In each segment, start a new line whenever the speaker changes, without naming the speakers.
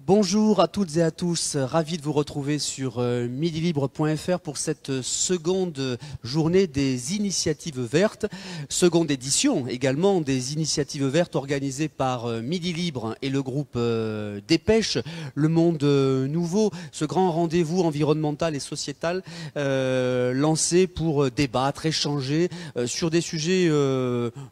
Bonjour à toutes et à tous, ravi de vous retrouver sur midilibre.fr pour cette seconde journée des initiatives vertes, seconde édition également des initiatives vertes organisées par Midi Libre et le groupe Dépêche, Le Monde Nouveau, ce grand rendez-vous environnemental et sociétal lancé pour débattre, échanger sur des sujets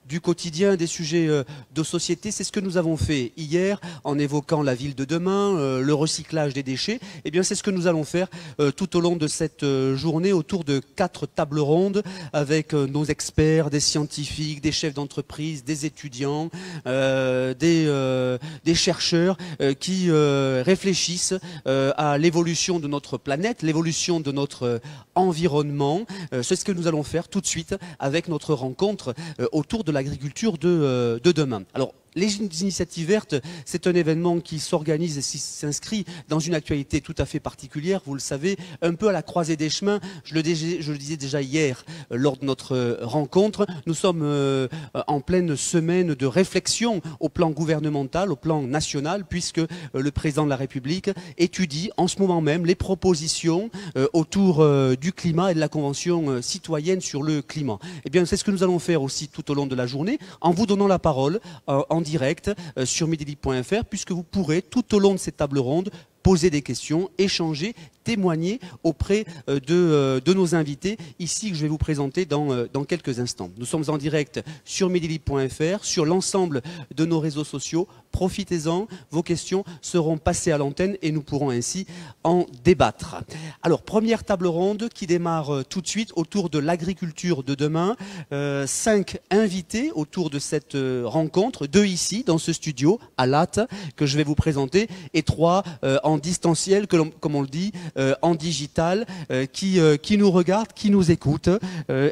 du quotidien, des sujets de société. C'est ce que nous avons fait hier en évoquant la ville de demain, le recyclage des déchets. Eh bien, c'est ce que nous allons faire tout au long de cette journée autour de 4 tables rondes avec nos experts, des scientifiques, des chefs d'entreprise, des étudiants, des chercheurs qui réfléchissent à l'évolution de notre planète, l'évolution de notre environnement. C'est ce que nous allons faire tout de suite avec notre rencontre autour de l'agriculture de demain. Alors, les initiatives vertes, c'est un événement qui s'organise et s'inscrit dans une actualité tout à fait particulière, vous le savez, un peu à la croisée des chemins. Je le disais déjà hier lors de notre rencontre, nous sommes en pleine semaine de réflexion au plan gouvernemental, au plan national, puisque le président de la République étudie en ce moment même les propositions autour du climat et de la Convention citoyenne sur le climat. Eh bien, c'est ce que nous allons faire aussi tout au long de la journée, en vous donnant la parole en direct sur midilibre.fr, puisque vous pourrez tout au long de cette table ronde poser des questions, échanger, témoigner auprès de nos invités ici que je vais vous présenter dans quelques instants. Nous sommes en direct sur midilibre.fr, sur l'ensemble de nos réseaux sociaux. Profitez-en, vos questions seront passées à l'antenne et nous pourrons ainsi en débattre. Alors, première table ronde qui démarre tout de suite autour de l'agriculture de demain. 5 invités autour de cette rencontre, 2 ici dans ce studio à Latte que je vais vous présenter et 3 en distanciel, comme on le dit, en digital, qui nous regardent, qui nous écoutent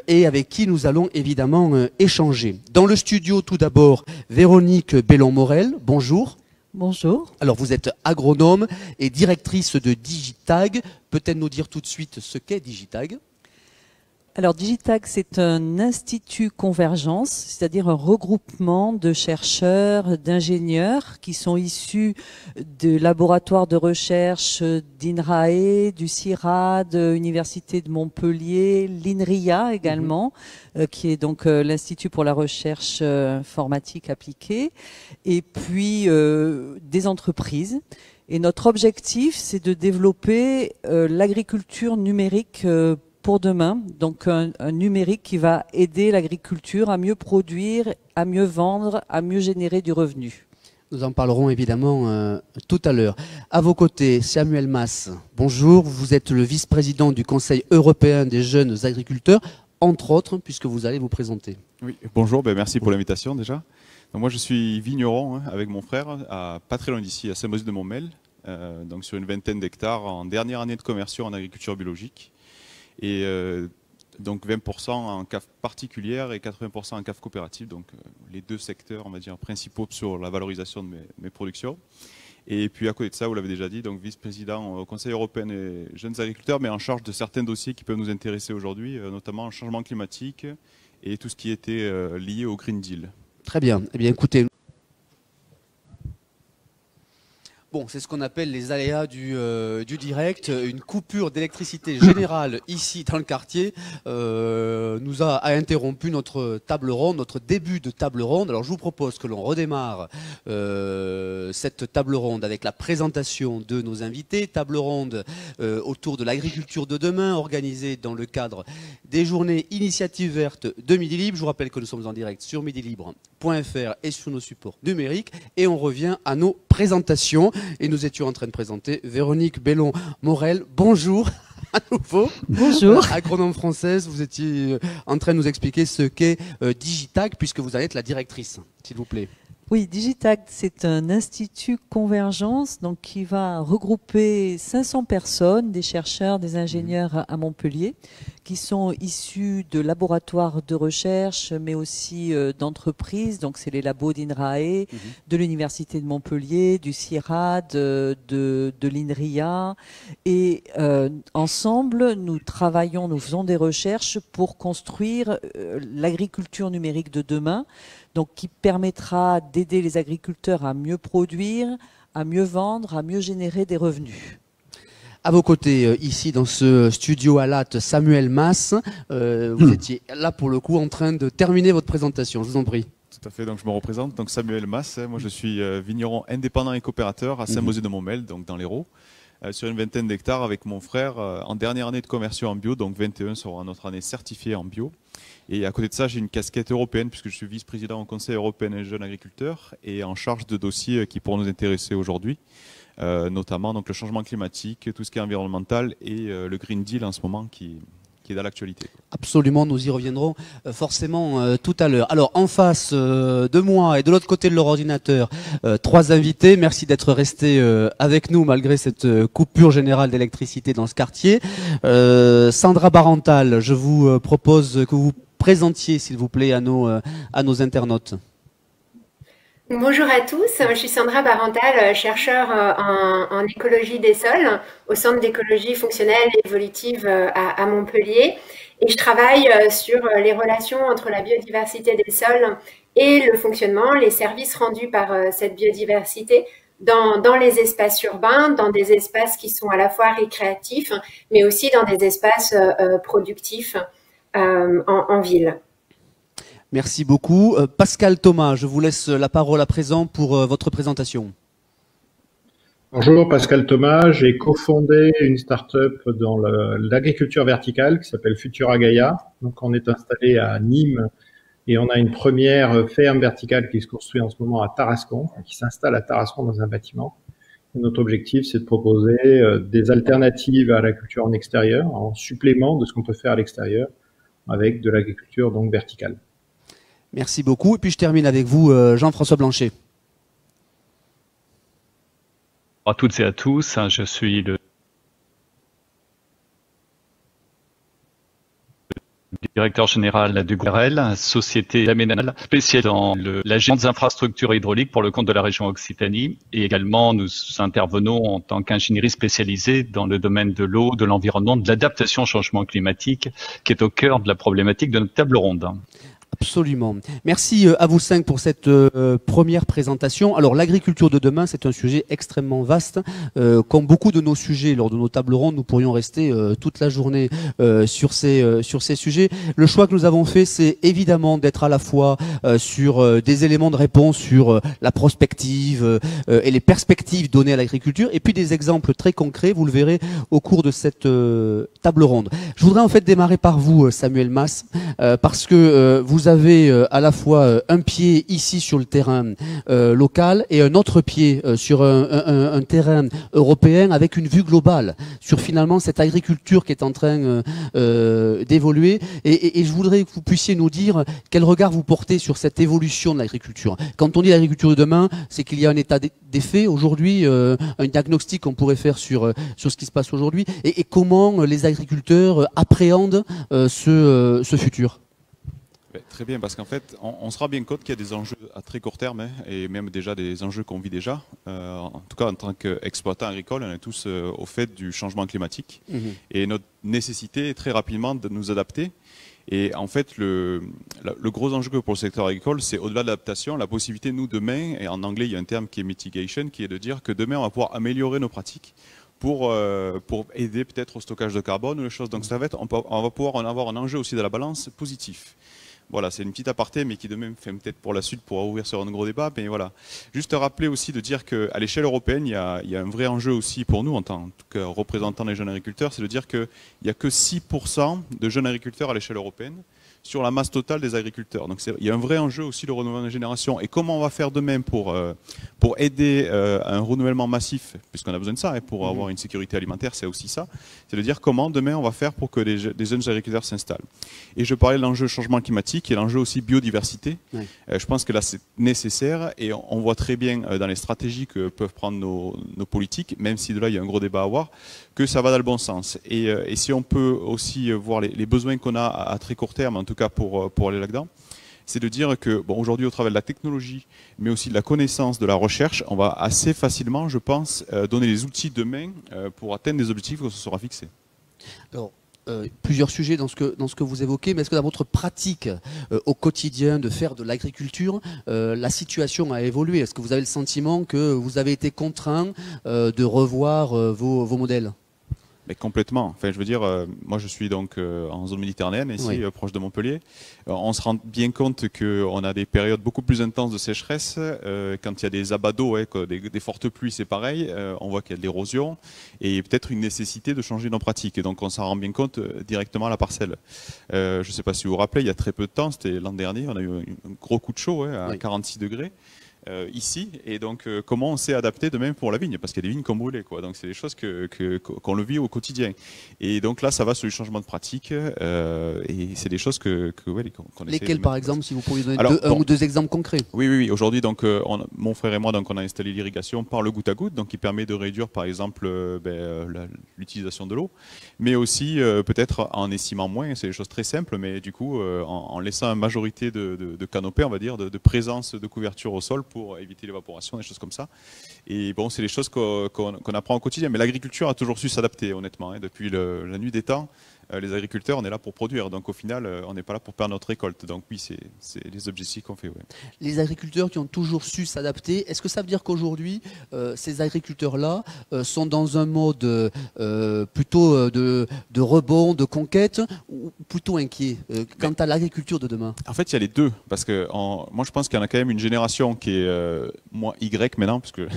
et avec qui nous allons évidemment échanger. Dans le studio, tout d'abord, Véronique Bellon-Morel. Bonjour.
Bonjour.
Alors, vous êtes agronome et directrice de Digitag. Peut-être nous dire tout de suite ce qu'est Digitag ?
Alors Digitag, c'est un institut convergence, c'est-à-dire un regroupement de chercheurs, d'ingénieurs qui sont issus de laboratoires de recherche d'INRAE, du CIRAD, Université de Montpellier, l'INRIA également, qui est donc l'Institut pour la recherche informatique appliquée, et puis des entreprises. Et notre objectif, c'est de développer l'agriculture numérique pour demain, donc un numérique qui va aider l'agriculture à mieux produire, à mieux vendre, à mieux générer du revenu.
Nous en parlerons évidemment tout à l'heure. À vos côtés, Samuel Mas, bonjour. Vous êtes le vice-président du Conseil européen des jeunes agriculteurs, entre autres, puisque vous allez vous présenter.
Oui, bonjour, merci pour l'invitation déjà. Donc moi je suis vigneron avec mon frère, à pas très loin d'ici, à Saint-Maurice-de-Montmel, donc sur une vingtaine d'hectares en dernière année de conversion en agriculture biologique. Et donc 20% en cave particulière et 80% en cave coopérative, donc les 2 secteurs, on va dire, principaux sur la valorisation de mes productions. Et puis à côté de ça, vous l'avez déjà dit, donc vice-président au Conseil européen des jeunes agriculteurs, mais en charge de certains dossiers qui peuvent nous intéresser aujourd'hui, notamment le changement climatique et tout ce qui était lié au Green Deal.
Très bien. Eh bien, écoutez. Bon, c'est ce qu'on appelle les aléas du direct. Une coupure d'électricité générale ici dans le quartier nous a interrompu notre table ronde, notre début de table ronde. Alors je vous propose que l'on redémarre cette table ronde avec la présentation de nos invités. Table ronde autour de l'agriculture de demain, organisée dans le cadre des journées Initiatives vertes de Midi Libre. Je vous rappelle que nous sommes en direct sur midilibre.fr et sur nos supports numériques. Et on revient à nos présentations. Et nous étions en train de présenter Véronique Bellon-Morel. Bonjour à nouveau.
Bonjour.
Agronome française, vous étiez en train de nous expliquer ce qu'est Digitag, puisque vous allez être la directrice, s'il vous plaît.
Oui, Digitag, c'est un institut convergence donc, qui va regrouper 500 personnes, des chercheurs, des ingénieurs à Montpellier, qui sont issus de laboratoires de recherche, mais aussi d'entreprises. Donc, c'est les labos d'INRAE, de l'Université de Montpellier, du CIRAD, de l'INRIA. Et ensemble, nous travaillons, nous faisons des recherches pour construire l'agriculture numérique de demain, donc qui permettra d'aider les agriculteurs à mieux produire, à mieux vendre, à mieux générer des revenus.
À vos côtés, ici dans ce studio à Latte, Samuel Mas, vous étiez là pour le coup en train de terminer votre présentation, je vous en prie.
Tout à fait, donc je me représente, donc Samuel Mas, moi je suis vigneron indépendant et coopérateur à Saint-Mosé-de-Montmel, donc dans l'Hérault, sur une vingtaine d'hectares avec mon frère en dernière année de conversion en bio, donc 21 sera notre année certifiée en bio. Et à côté de ça, j'ai une casquette européenne puisque je suis vice-président au Conseil européen des jeunes agriculteurs et en charge de dossiers qui pourront nous intéresser aujourd'hui. Notamment donc, le changement climatique, tout ce qui est environnemental et le Green Deal en ce moment qui est dans l'actualité.
Absolument, nous y reviendrons forcément tout à l'heure. Alors en face de moi et de l'autre côté de leur ordinateur, trois invités. Merci d'être restés avec nous malgré cette coupure générale d'électricité dans ce quartier. Sandra Barantal, je vous propose que vous présentiez s'il vous plaît à nos internautes.
Bonjour à tous, je suis Sandra Barantal, chercheure en écologie des sols au Centre d'écologie fonctionnelle et évolutive à Montpellier et je travaille sur les relations entre la biodiversité des sols et le fonctionnement, les services rendus par cette biodiversité dans les espaces urbains, dans des espaces qui sont à la fois récréatifs mais aussi dans des espaces productifs en ville.
Merci beaucoup. Pascal Thomas, je vous laisse la parole à présent pour votre présentation.
Bonjour, Pascal Thomas. J'ai cofondé une start-up dans l'agriculture verticale qui s'appelle Futura Gaia. Donc, on est installé à Nîmes et on a une première ferme verticale qui se construit en ce moment à Tarascon, qui s'installe à Tarascon dans un bâtiment. Et notre objectif, c'est de proposer des alternatives à l'agriculture en extérieur, en supplément de ce qu'on peut faire à l'extérieur avec de l'agriculture donc verticale.
Merci beaucoup. Et puis je termine avec vous, Jean-François Blanchet.
À toutes et à tous, je suis le directeur général du GRL, société d'aménagement spécialisée dans la gestion des infrastructures hydrauliques pour le compte de la région Occitanie. Et également, nous intervenons en tant qu'ingénierie spécialisée dans le domaine de l'eau, de l'environnement, de l'adaptation au changement climatique, qui est au cœur de la problématique de notre table ronde.
Absolument. Merci à vous cinq pour cette première présentation. Alors l'agriculture de demain, c'est un sujet extrêmement vaste. Comme beaucoup de nos sujets lors de nos tables rondes, nous pourrions rester toute la journée sur ces sujets. Le choix que nous avons fait, c'est évidemment d'être à la fois sur des éléments de réponse sur la prospective et les perspectives données à l'agriculture, et puis des exemples très concrets, vous le verrez au cours de cette table ronde. Je voudrais en fait démarrer par vous, Samuel Mas, parce que vous avez à la fois un pied ici sur le terrain local et un autre pied sur un terrain européen avec une vue globale sur finalement cette agriculture qui est en train d'évoluer. Et je voudrais que vous puissiez nous dire quel regard vous portez sur cette évolution de l'agriculture. Quand on dit l'agriculture de demain, c'est qu'il y a un état des faits aujourd'hui, un diagnostic qu'on pourrait faire sur ce qui se passe aujourd'hui et comment les agriculteurs appréhendent ce futur.
Très bien, parce qu'en fait, on se rend bien compte qu'il y a des enjeux à très court terme, et même déjà des enjeux qu'on vit déjà. En tout cas, en tant qu'exploitant agricole, on est tous au fait du changement climatique. Et notre nécessité est très rapidement de nous adapter. Et en fait, le gros enjeu pour le secteur agricole, c'est au-delà de l'adaptation, la possibilité, nous, demain, et en anglais, il y a un terme qui est mitigation, qui est de dire que demain, on va pouvoir améliorer nos pratiques pour aider peut-être au stockage de carbone ou les choses. Donc ça va être, on va pouvoir en avoir un enjeu aussi de la balance positif. Voilà, c'est une petite aparté, mais qui de même fait peut-être pour la suite pourra ouvrir sur un gros débat. Mais voilà, juste rappeler aussi de dire qu'à l'échelle européenne, il y a un vrai enjeu aussi pour nous, en tant que représentants des jeunes agriculteurs, c'est de dire qu'il n'y a que 6% de jeunes agriculteurs à l'échelle européenne sur la masse totale des agriculteurs. Donc il y a un vrai enjeu aussi le renouvellement des générations. Et comment on va faire demain pour aider à un renouvellement massif, puisqu'on a besoin de ça, et pour avoir une sécurité alimentaire, c'est aussi ça, c'est de dire comment demain on va faire pour que des jeunes agriculteurs s'installent. Et je parlais de l'enjeu changement climatique et l'enjeu aussi biodiversité. Oui. Je pense que là c'est nécessaire et on voit très bien dans les stratégies que peuvent prendre nos politiques, même si de là il y a un gros débat à avoir, que ça va dans le bon sens. Et si on peut aussi voir les besoins qu'on a à très court terme, en tout cas pour aller là-dedans, c'est de dire que bon, aujourd'hui, au travers de la technologie, mais aussi de la connaissance, de la recherche, on va assez facilement, je pense, donner les outils demain pour atteindre des objectifs que se sera fixés.
Alors, plusieurs sujets dans ce que vous évoquez, mais est-ce que dans votre pratique au quotidien de faire de l'agriculture, la situation a évolué? Est-ce que vous avez le sentiment que vous avez été contraint de revoir vos modèles?
Mais complètement. Enfin, je veux dire, moi je suis donc en zone méditerranéenne, ici,
Oui.
proche de Montpellier. On se rend bien compte qu'on a des périodes beaucoup plus intenses de sécheresse. Quand il y a des abats d'eau, des fortes pluies, c'est pareil. On voit qu'il y a de l'érosion et peut-être une nécessité de changer nos pratiques. Et donc on s'en rend bien compte directement à la parcelle. Je ne sais pas si vous vous rappelez, il y a très peu de temps, c'était l'an dernier, on a eu un gros coup de chaud à
Oui.
46 degrés. Ici, et donc comment on s'est adapté de même pour la vigne, parce qu'il y a des vignes qui ont brûlé, quoi. Donc c'est des choses qu'on le vit au quotidien. Et donc là, ça va sur les changements de pratique, et c'est des choses qu'on essaie
Lesquels,
de
par
mettre.
exemple, si vous pourriez donner
Alors,
un ou deux exemples concrets?
Oui. Aujourd'hui, donc, mon frère et moi, donc, on a installé l'irrigation par le goutte à goutte, donc qui permet de réduire, par exemple, l'utilisation de l'eau, mais aussi peut-être en estimant moins. C'est des choses très simples, mais du coup, en laissant une majorité de canopée, on va dire, de présence de couverture au sol pour éviter l'évaporation, des choses comme ça. Et bon, c'est des choses qu'on apprend au quotidien. Mais l'agriculture a toujours su s'adapter, honnêtement. Depuis la nuit des temps, les agriculteurs, on est là pour produire. Donc au final, on n'est pas là pour perdre notre récolte. Donc oui, c'est les objectifs qu'on fait. Ouais.
Les agriculteurs qui ont toujours su s'adapter, est-ce que ça veut dire qu'aujourd'hui, ces agriculteurs-là sont dans un mode plutôt de rebond, de conquête, ou plutôt inquiets quant à l'agriculture de demain?
En fait, il y a les deux. Parce que moi, je pense qu'il y en a quand même une génération qui est moi Y maintenant, parce que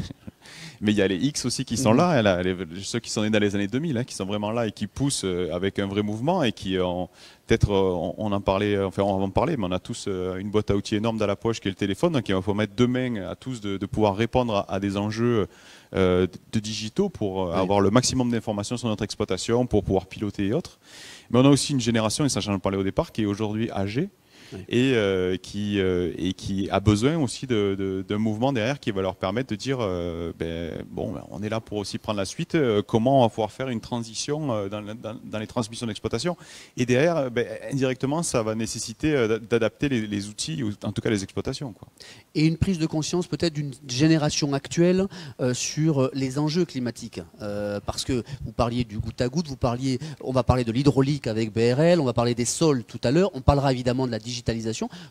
mais il y a les X aussi qui sont là, ceux qui sont nés dans les années 2000, qui sont vraiment là et qui poussent avec un vrai mouvement et qui ont peut-être, on en parlait, enfin on va en parler, mais on a tous une boîte à outils énorme dans la poche qui est le téléphone, donc il va falloir mettre deux mains à tous de pouvoir répondre à des enjeux de digitaux pour avoir le maximum d'informations sur notre exploitation, pour pouvoir piloter et autres. Mais on a aussi une génération, et ça j'en parlais au départ, qui est aujourd'hui âgée. Oui. Et qui a besoin aussi d'un mouvement derrière qui va leur permettre de dire on est là pour aussi prendre la suite, comment on va pouvoir faire une transition dans les transmissions d'exploitation, et derrière indirectement ça va nécessiter d'adapter les outils, ou en tout cas les exploitations, quoi.
Et une prise de conscience peut-être d'une génération actuelle sur les enjeux climatiques, parce que vous parliez du goutte à goutte, on va parler de l'hydraulique avec BRL, on va parler des sols tout à l'heure, on parlera évidemment de la digitalisation.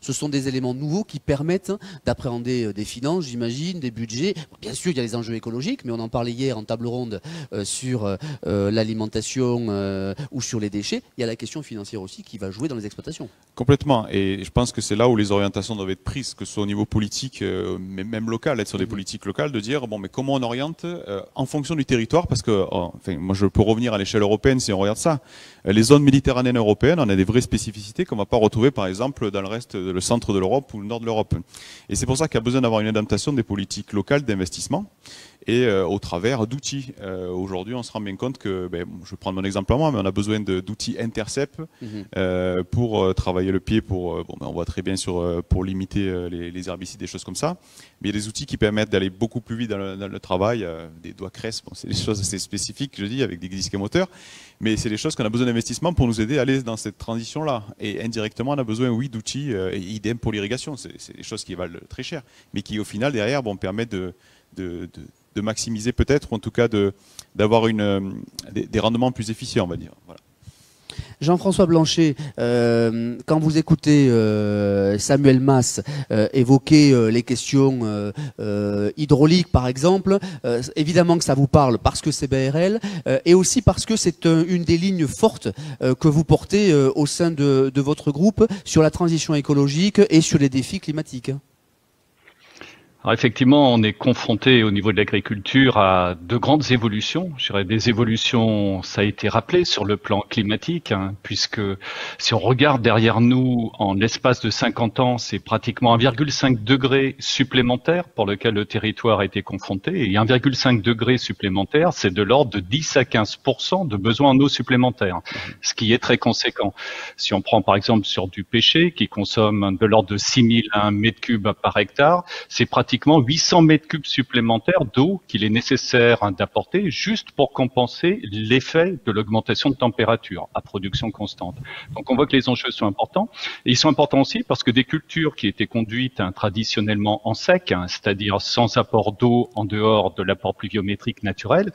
Ce sont des éléments nouveaux qui permettent d'appréhender des finances, j'imagine, des budgets. Bien sûr, il y a les enjeux écologiques, mais on en parlait hier en table ronde sur l'alimentation ou sur les déchets. Il y a la question financière aussi qui va jouer dans les exploitations.
Complètement. Et je pense que c'est là où les orientations doivent être prises, que ce soit au niveau politique, mais même local, être sur des politiques locales, de dire mais comment on oriente en fonction du territoire, parce que moi je peux revenir à l'échelle européenne si on regarde ça. Les zones méditerranéennes européennes, on a des vraies spécificités qu'on ne va pas retrouver par exemple dans le reste, le centre de l'Europe ou le nord de l'Europe. Et c'est pour ça qu'il y a besoin d'avoir une adaptation des politiques locales d'investissement et au travers d'outils. Aujourd'hui, on se rend bien compte que, je vais prendre mon exemple à moi, mais on a besoin d'outils intercept pour travailler le pied, on voit très bien pour limiter les herbicides, des choses comme ça. Mais il y a des outils qui permettent d'aller beaucoup plus vite dans le travail, des doigts cresse, c'est des choses assez spécifiques, je dis, avec des disques moteurs. Mais c'est des choses qu'on a besoin d'investissement pour nous aider à aller dans cette transition-là. Et indirectement, on a besoin, oui, d'outils, et idem pour l'irrigation. C'est des choses qui valent très cher, mais qui, au final, derrière, permettent de maximiser peut-être, ou en tout cas d'avoir des rendements plus efficients, on va dire. Voilà.
Jean-François Blanchet, quand vous écoutez Samuel Mas évoquer les questions hydrauliques, par exemple, évidemment que ça vous parle parce que c'est BRL et aussi parce que c'est une des lignes fortes que vous portez au sein de votre groupe sur la transition écologique et sur les défis climatiques.
Alors effectivement, on est confronté au niveau de l'agriculture à de grandes évolutions. Je dirais des évolutions, ça a été rappelé sur le plan climatique, puisque si on regarde derrière nous, en l'espace de 50 ans, c'est pratiquement 1,5 degré supplémentaire pour lequel le territoire a été confronté. Et 1,5 degré supplémentaire, c'est de l'ordre de 10 à 15% de besoins en eau supplémentaire, ce qui est très conséquent. Si on prend par exemple sur du pêcher, qui consomme de l'ordre de 6000 m3 par hectare, c'est pratiquement pratiquement 800 mètres cubes supplémentaires d'eau qu'il est nécessaire d'apporter juste pour compenser l'effet de l'augmentation de température à production constante. Donc on voit que les enjeux sont importants. Et ils sont importants aussi parce que des cultures qui étaient conduites traditionnellement en sec, c'est-à-dire sans apport d'eau en dehors de l'apport pluviométrique naturel,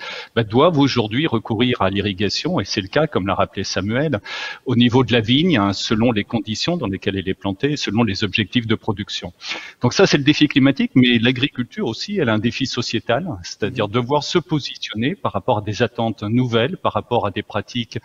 doivent aujourd'hui recourir à l'irrigation. Et c'est le cas, comme l'a rappelé Samuel, au niveau de la vigne, selon les conditions dans lesquelles elle est plantée, selon les objectifs de production. Donc ça, c'est le défi climatique, mais l'agriculture aussi, elle a un défi sociétal, c'est-à-dire devoir se positionner par rapport à des attentes nouvelles, par rapport à des pratiques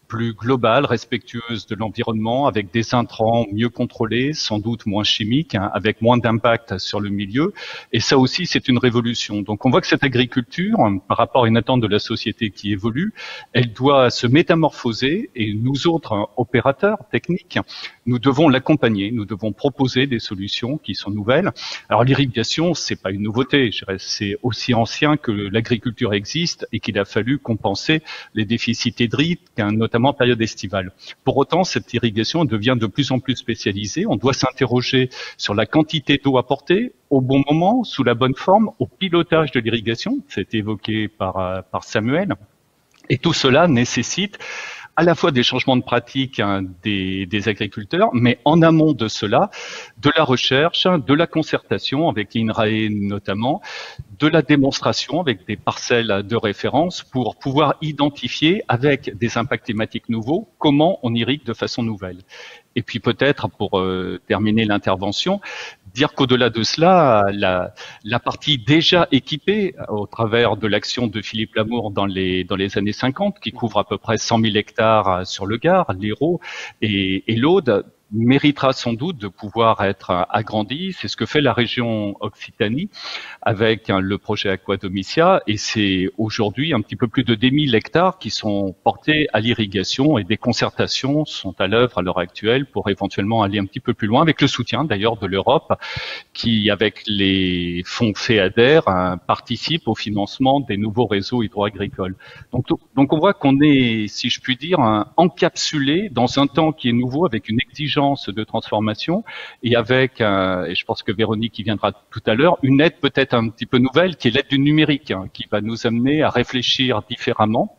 plus globales, respectueuses de l'environnement, avec des intrants mieux contrôlés, sans doute moins chimiques, avec moins d'impact sur le milieu. Et ça aussi, c'est une révolution. Donc on voit que cette agriculture, par rapport à une attente de la société qui évolue, elle doit se métamorphoser, et nous autres opérateurs techniques, nous devons l'accompagner, nous devons proposer des solutions qui sont nouvelles. Alors l'irrigation, c'est pas une nouveauté, je dirais, c'est aussi ancien que l'agriculture existe et qu'il a fallu compenser les déficits hydriques, notamment en période estivale. Pour autant, cette irrigation devient de plus en plus spécialisée. On doit s'interroger sur la quantité d'eau apportée au bon moment, sous la bonne forme, au pilotage de l'irrigation, c'est évoqué par Samuel. Et tout cela nécessite à la fois des changements de pratique des agriculteurs, mais en amont de cela, de la recherche, de la concertation avec l'INRAE notamment, de la démonstration avec des parcelles de référence pour pouvoir identifier avec des impacts climatiques nouveaux comment on irrigue de façon nouvelle. Et puis peut-être, pour terminer l'intervention, dire qu'au-delà de cela, la partie déjà équipée au travers de l'action de Philippe Lamour dans les années 50, qui couvre à peu près 100 000 hectares sur le Gard, l'Hérault et l'Aude, méritera sans doute de pouvoir être agrandi. C'est ce que fait la région Occitanie avec le projet Aquadomicia, et c'est aujourd'hui un petit peu plus de 10 000 hectares qui sont portés à l'irrigation, et des concertations sont à l'œuvre à l'heure actuelle pour éventuellement aller un petit peu plus loin, avec le soutien d'ailleurs de l'Europe qui, avec les fonds FEADER, participe au financement des nouveaux réseaux hydro-agricoles. Donc on voit qu'on est, si je puis dire, encapsulé dans un temps qui est nouveau, avec une exigence de transformation, et avec, et je pense que Véronique y viendra tout à l'heure, une aide peut-être un petit peu nouvelle, qui est l'aide du numérique, qui va nous amener à réfléchir différemment.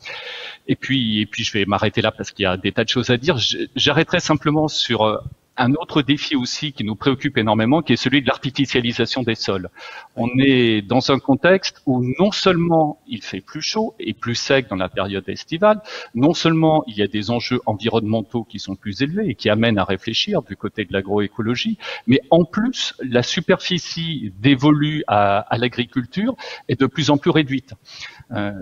Et puis je vais m'arrêter là parce qu'il y a des tas de choses à dire. J'arrêterai simplement sur un autre défi aussi qui nous préoccupe énormément, qui est celui de l'artificialisation des sols. On est dans un contexte où non seulement il fait plus chaud et plus sec dans la période estivale, non seulement il y a des enjeux environnementaux qui sont plus élevés et qui amènent à réfléchir du côté de l'agroécologie, mais en plus, la superficie dévolue à l'agriculture est de plus en plus réduite.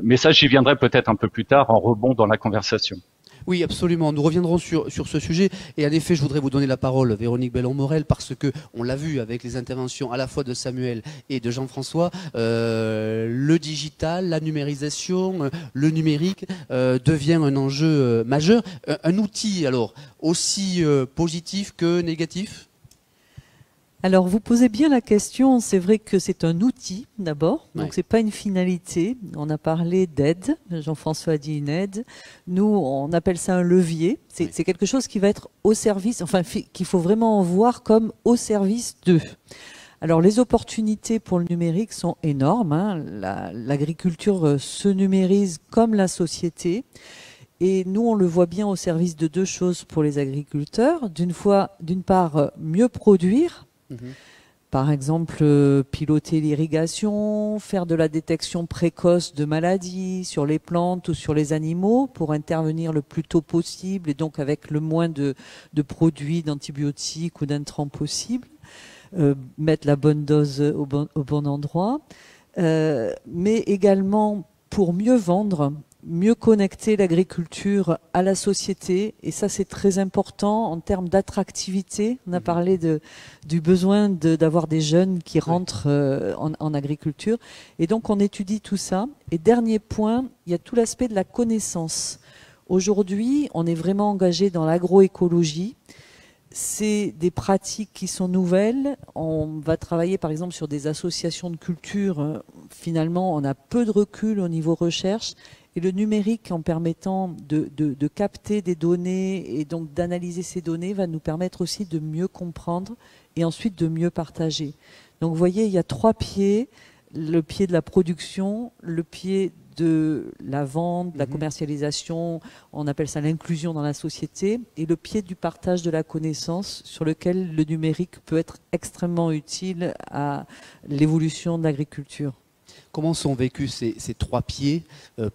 Mais ça, j'y viendrai peut-être un peu plus tard en rebond dans la conversation.
Oui, absolument. Nous reviendrons sur ce sujet. Et en effet, je voudrais vous donner la parole, Véronique Bellon-Morel, parce que on l'a vu avec les interventions à la fois de Samuel et de Jean-François, le digital, la numérisation, le numérique devient un enjeu majeur. Un outil, alors, aussi positif que négatif ?
Alors, vous posez bien la question. C'est vrai que c'est un outil, d'abord. Donc, c'est pas une finalité. On a parlé d'aide. Jean-François a dit une aide. Nous, on appelle ça un levier. C'est quelque chose qui va être au service, enfin, qu'il faut vraiment voir comme au service d'eux. Alors, les opportunités pour le numérique sont énormes. L'agriculture se numérise comme la société. Et nous, on le voit bien au service de deux choses pour les agriculteurs. D'une part, mieux produire. Par exemple, piloter l'irrigation, faire de la détection précoce de maladies sur les plantes ou sur les animaux pour intervenir le plus tôt possible et donc avec le moins de produits d'antibiotiques ou d'intrants possible, mettre la bonne dose au bon endroit, mais également pour mieux vendre, mieux connecter l'agriculture à la société, et ça c'est très important en termes d'attractivité. On a parlé du besoin d'avoir des jeunes qui rentrent en agriculture, et donc on étudie tout ça. Et dernier point, il y a tout l'aspect de la connaissance. Aujourd'hui, on est vraiment engagé dans l'agroécologie. C'est des pratiques qui sont nouvelles. On va travailler par exemple sur des associations de culture. Finalement, on a peu de recul au niveau recherche. Et le numérique, en permettant de capter des données et donc d'analyser ces données, va nous permettre aussi de mieux comprendre et ensuite de mieux partager. Donc vous voyez, il y a 3 pieds, le pied de la production, le pied de la vente, de la commercialisation, on appelle ça l'inclusion dans la société, et le pied du partage de la connaissance sur lequel le numérique peut être extrêmement utile à l'évolution de l'agriculture.
Comment sont vécus ces 3 pieds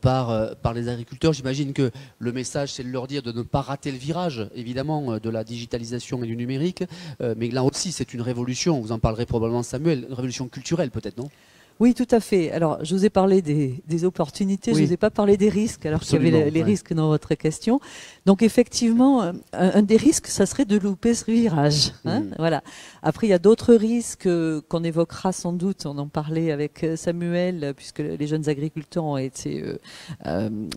par les agriculteurs? J'imagine que le message, c'est de leur dire de ne pas rater le virage, évidemment, de la digitalisation et du numérique. Mais là aussi, c'est une révolution. Vous en parlerez probablement, Samuel, une révolution culturelle peut-être, non?
Oui, tout à fait. Alors, je vous ai parlé des opportunités,
oui.
je ne vous ai pas parlé des risques, alors qu'il y avait les risques dans votre question. Donc, effectivement, un des risques, ça serait de louper ce virage. Hein, voilà. Après, il y a d'autres risques qu'on évoquera sans doute. On en parlait avec Samuel, puisque les jeunes agriculteurs ont été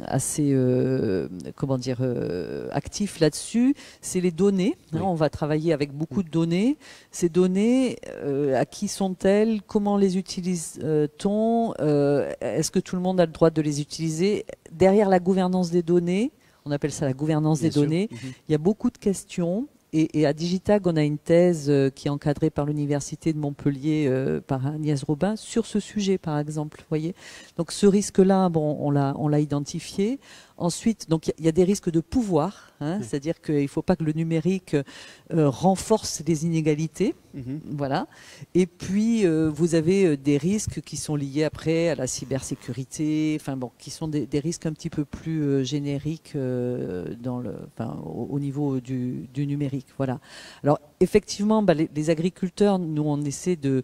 assez, comment dire, actifs là-dessus. C'est les données. Hein, on va travailler avec beaucoup de données. Ces données, à qui sont-elles? Comment les utilise-t-on? Est-ce que tout le monde a le droit de les utiliser? Derrière la gouvernance des données, on appelle ça la gouvernance des données, il y a beaucoup de questions. Et à Digitag, on a une thèse qui est encadrée par l'Université de Montpellier, par Agnès Robin, sur ce sujet, par exemple. Voyez. Donc ce risque-là, bon, on l'a identifié. Ensuite, donc il y a des risques de pouvoir, hein, c'est-à-dire qu'il ne faut pas que le numérique renforce les inégalités, voilà. Et puis vous avez des risques qui sont liés après à la cybersécurité, enfin bon, qui sont des risques un petit peu plus génériques au niveau du numérique, voilà. Alors effectivement, les agriculteurs, nous on essaie de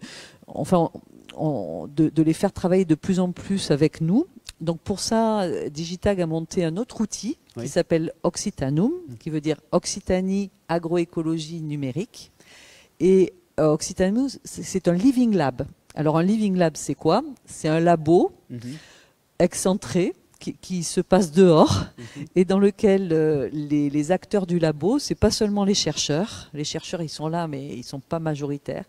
les faire travailler de plus en plus avec nous. Donc pour ça, Digitag a monté un autre outil qui s'appelle Occitanum, qui veut dire Occitanie agroécologie numérique. Et Occitanum, c'est un living lab. Alors un living lab, c'est quoi? C'est un labo excentré qui se passe dehors et dans lequel les acteurs du labo, c'est pas seulement les chercheurs. Les chercheurs, ils sont là, mais ils sont pas majoritaires.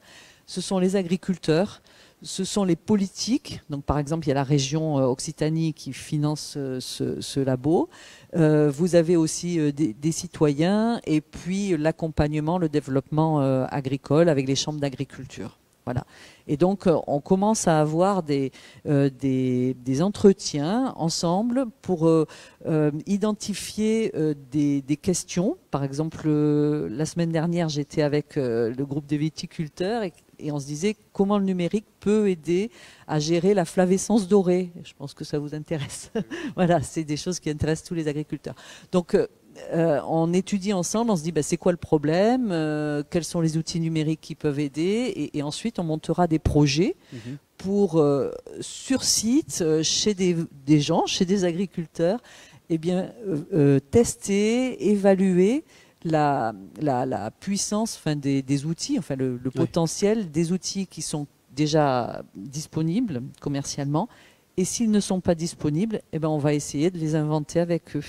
Ce sont les agriculteurs. Ce sont les politiques, donc par exemple il y a la région Occitanie qui finance ce labo, vous avez aussi des citoyens et puis l'accompagnement, le développement agricole avec les chambres d'agriculture. Voilà. Et donc on commence à avoir des entretiens ensemble pour identifier des questions. Par exemple, la semaine dernière j'étais avec le groupe des viticulteurs et on se disait comment le numérique peut aider à gérer la flavescence dorée. Je pense que ça vous intéresse. Voilà, c'est des choses qui intéressent tous les agriculteurs. Donc, on étudie ensemble, on se dit c'est quoi le problème, quels sont les outils numériques qui peuvent aider, et ensuite on montera des projets pour, sur site, chez des gens, chez des agriculteurs, tester, évaluer la puissance des outils, le potentiel des outils qui sont déjà disponibles commercialement. Et s'ils ne sont pas disponibles, on va essayer de les inventer avec eux.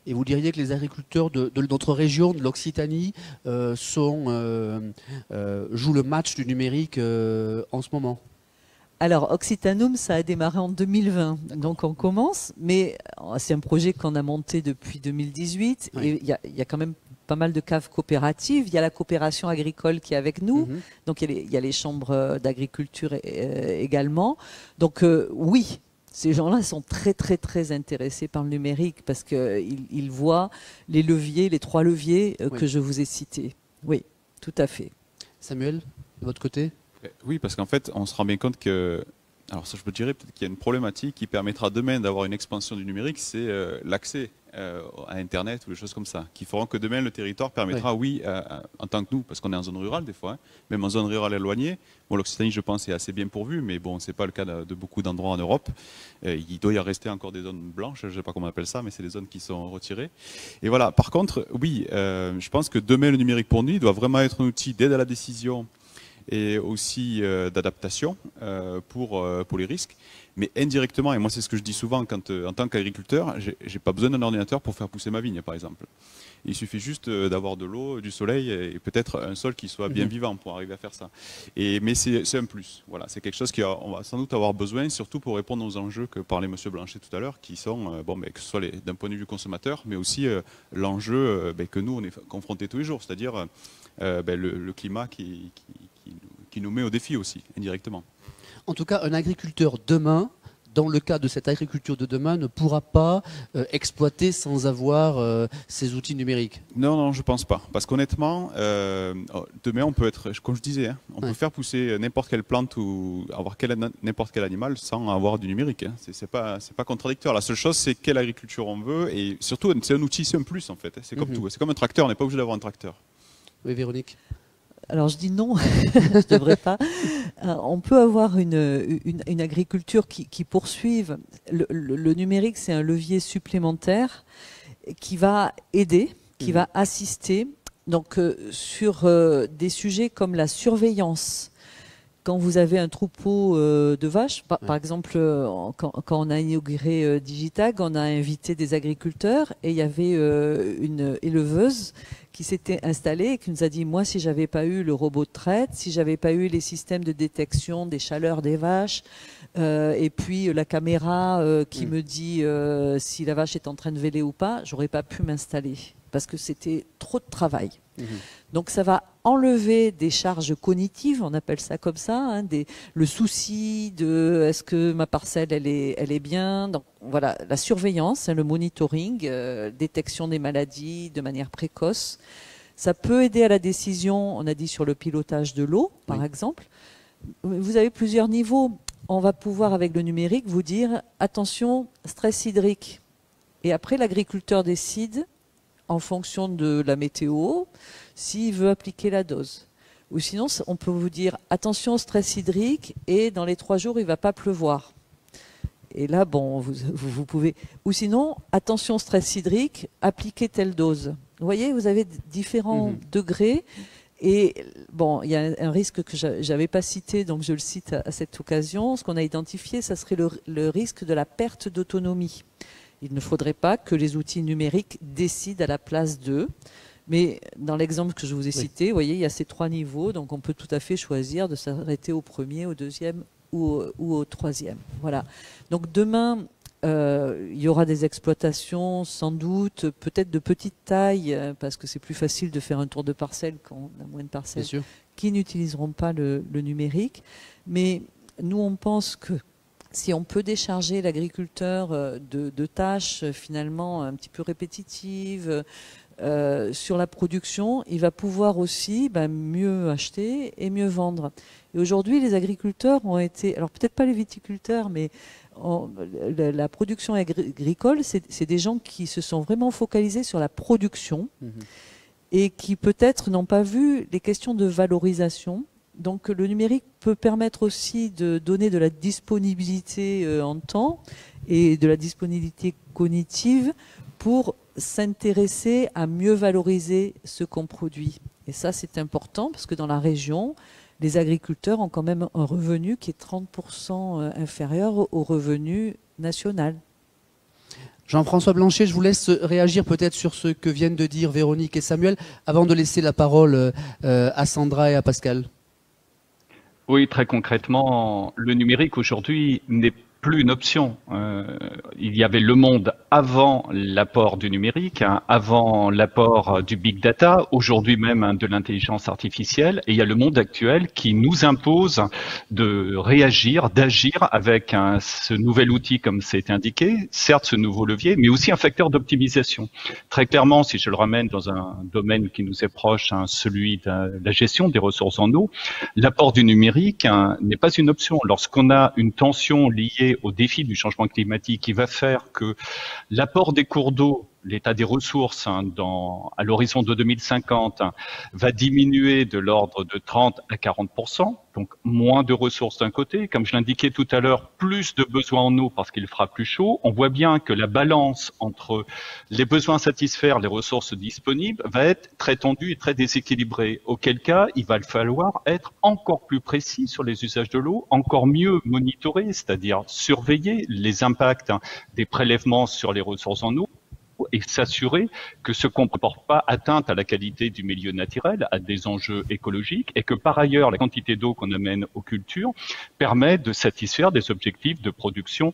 Et vous diriez que les agriculteurs de notre région, de l'Occitanie, jouent le match du numérique en ce moment?
Alors, Occitanum, ça a démarré en 2020, donc on commence, mais c'est un projet qu'on a monté depuis 2018, et il y a quand même pas mal de caves coopératives. Il y a la coopération agricole qui est avec nous, donc il y a les chambres d'agriculture également. Donc oui, ces gens-là sont très très très intéressés par le numérique parce qu'ils voient les leviers, les 3 leviers que je vous ai cités. Oui, tout à fait.
Samuel, de votre côté?
Oui, parce qu'en fait, on se rend bien compte que, alors ça je me dirais peut-être qu'il y a une problématique qui permettra demain d'avoir une expansion du numérique, c'est l'accès à Internet ou des choses comme ça, qui feront que demain le territoire permettra, en tant que nous, parce qu'on est en zone rurale des fois, hein, même en zone rurale éloignée, bon l'Occitanie je pense est assez bien pourvue, mais bon c'est pas le cas de beaucoup d'endroits en Europe, il doit y rester encore des zones blanches, je sais pas comment on appelle ça, mais c'est des zones qui sont retirées. Et voilà, par contre, oui, je pense que demain le numérique pour nous, il doit vraiment être un outil d'aide à la décision, et aussi d'adaptation pour les risques, mais indirectement, et moi c'est ce que je dis souvent en tant qu'agriculteur, j'ai pas besoin d'un ordinateur pour faire pousser ma vigne par exemple. Il suffit juste d'avoir de l'eau, du soleil et peut-être un sol qui soit bien vivant pour arriver à faire ça. Mais c'est un plus, voilà, c'est quelque chose qu'on va sans doute avoir besoin, surtout pour répondre aux enjeux que parlait M. Blanchet tout à l'heure, qui sont, que ce soit d'un point de vue consommateur, mais aussi l'enjeu que nous on est confrontés tous les jours, c'est-à-dire le climat qui qui nous met au défi aussi, indirectement.
En tout cas, un agriculteur demain, dans le cas de cette agriculture de demain, ne pourra pas exploiter sans avoir ces outils numériques.
Non, non, je pense pas. Parce qu'honnêtement, demain, on peut être, comme je disais, hein, on peut faire pousser n'importe quelle plante ou avoir n'importe quel animal sans avoir du numérique. Hein. C'est pas contradictoire. La seule chose, c'est quelle agriculture on veut. Et surtout, c'est un outil, c'est un plus en fait. C'est comme tout. C'est comme un tracteur, on n'est pas obligé d'avoir un tracteur.
Oui, Véronique.
Alors je dis non, je ne devrais pas. On peut avoir une agriculture qui poursuive. Le numérique, c'est un levier supplémentaire qui va aider, qui va assister. Donc sur des sujets comme la surveillance, quand vous avez un troupeau de vaches, par exemple, quand on a inauguré Digitag, on a invité des agriculteurs et il y avait une éleveuse qui s'était installée et qui nous a dit, moi, si j'avais pas eu le robot de traite, si j'avais pas eu les systèmes de détection des chaleurs des vaches, et puis la caméra qui me dit si la vache est en train de véler ou pas, j'aurais pas pu m'installer parce que c'était trop de travail. Donc ça va enlever des charges cognitives, on appelle ça comme ça, hein, le souci de est-ce que ma parcelle elle est bien. Donc voilà, la surveillance, hein, le monitoring, détection des maladies de manière précoce. Ça peut aider à la décision, on a dit sur le pilotage de l'eau par exemple. Vous avez plusieurs niveaux. On va pouvoir avec le numérique vous dire attention, stress hydrique. Et après l'agriculteur décide en fonction de la météo, s'il veut appliquer la dose. Ou sinon, on peut vous dire, attention au stress hydrique, et dans les 3 jours, il ne va pas pleuvoir. Et là, bon, vous pouvez... Ou sinon, attention au stress hydrique, appliquez telle dose. Vous voyez, vous avez différents degrés. Et bon, il y a un risque que je n'avais pas cité, donc je le cite à cette occasion. Ce qu'on a identifié, ça serait le risque de la perte d'autonomie. Il ne faudrait pas que les outils numériques décident à la place d'eux. Mais dans l'exemple que je vous ai cité, vous voyez, il y a ces 3 niveaux. Donc on peut tout à fait choisir de s'arrêter au premier, au deuxième ou au troisième. Voilà. Donc demain, il y aura des exploitations sans doute, peut-être de petite taille, parce que c'est plus facile de faire un tour de parcelle quand on a moins de parcelles, qui n'utiliseront pas le numérique. Mais nous, on pense que si on peut décharger l'agriculteur de tâches finalement un petit peu répétitives sur la production, il va pouvoir aussi mieux acheter et mieux vendre. Et aujourd'hui, les agriculteurs ont été, alors peut-être pas les viticulteurs, mais la production agricole, c'est des gens qui se sont vraiment focalisés sur la production et qui peut-être n'ont pas vu les questions de valorisation. Donc le numérique peut permettre aussi de donner de la disponibilité en temps et de la disponibilité cognitive pour s'intéresser à mieux valoriser ce qu'on produit. Et ça, c'est important parce que dans la région, les agriculteurs ont quand même un revenu qui est 30% inférieur au revenu national.
Jean-François Blanchet, je vous laisse réagir peut-être sur ce que viennent de dire Véronique et Samuel avant de laisser la parole à Sandra et à Pascal.
Oui, très concrètement, le numérique aujourd'hui n'est plus une option. Il y avait le monde avant l'apport du numérique, avant l'apport du big data, aujourd'hui même de l'intelligence artificielle, et il y a le monde actuel qui nous impose de réagir, d'agir avec ce nouvel outil comme c'est indiqué, certes ce nouveau levier, mais aussi un facteur d'optimisation. Très clairement, si je le ramène dans un domaine qui nous est proche, celui de la gestion des ressources en eau, l'apport du numérique n'est pas une option. Lorsqu'on a une tension liée au défi du changement climatique qui va faire que l'apport des cours d'eau, l'état des ressources à l'horizon de 2050 va diminuer de l'ordre de 30 à 40%, donc moins de ressources d'un côté, comme je l'indiquais tout à l'heure, plus de besoins en eau parce qu'il fera plus chaud. On voit bien que la balance entre les besoins à satisfaire, les ressources disponibles, va être très tendue et très déséquilibrée, auquel cas il va falloir être encore plus précis sur les usages de l'eau, encore mieux monitorer, c'est-à-dire surveiller les impacts des prélèvements sur les ressources en eau, et s'assurer que ce qu'on ne porte pas atteinte à la qualité du milieu naturel, à des enjeux écologiques, et que par ailleurs, la quantité d'eau qu'on amène aux cultures permet de satisfaire des objectifs de production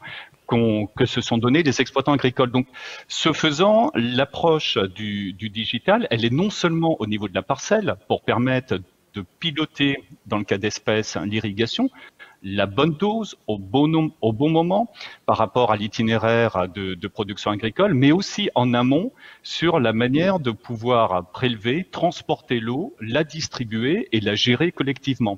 que se sont donnés les exploitants agricoles. Donc, ce faisant, l'approche du digital, elle est non seulement au niveau de la parcelle, pour permettre de piloter, dans le cas d'espèces, l'irrigation, la bonne dose au bon moment par rapport à l'itinéraire de production agricole, mais aussi en amont sur la manière de pouvoir prélever, transporter l'eau, la distribuer et la gérer collectivement.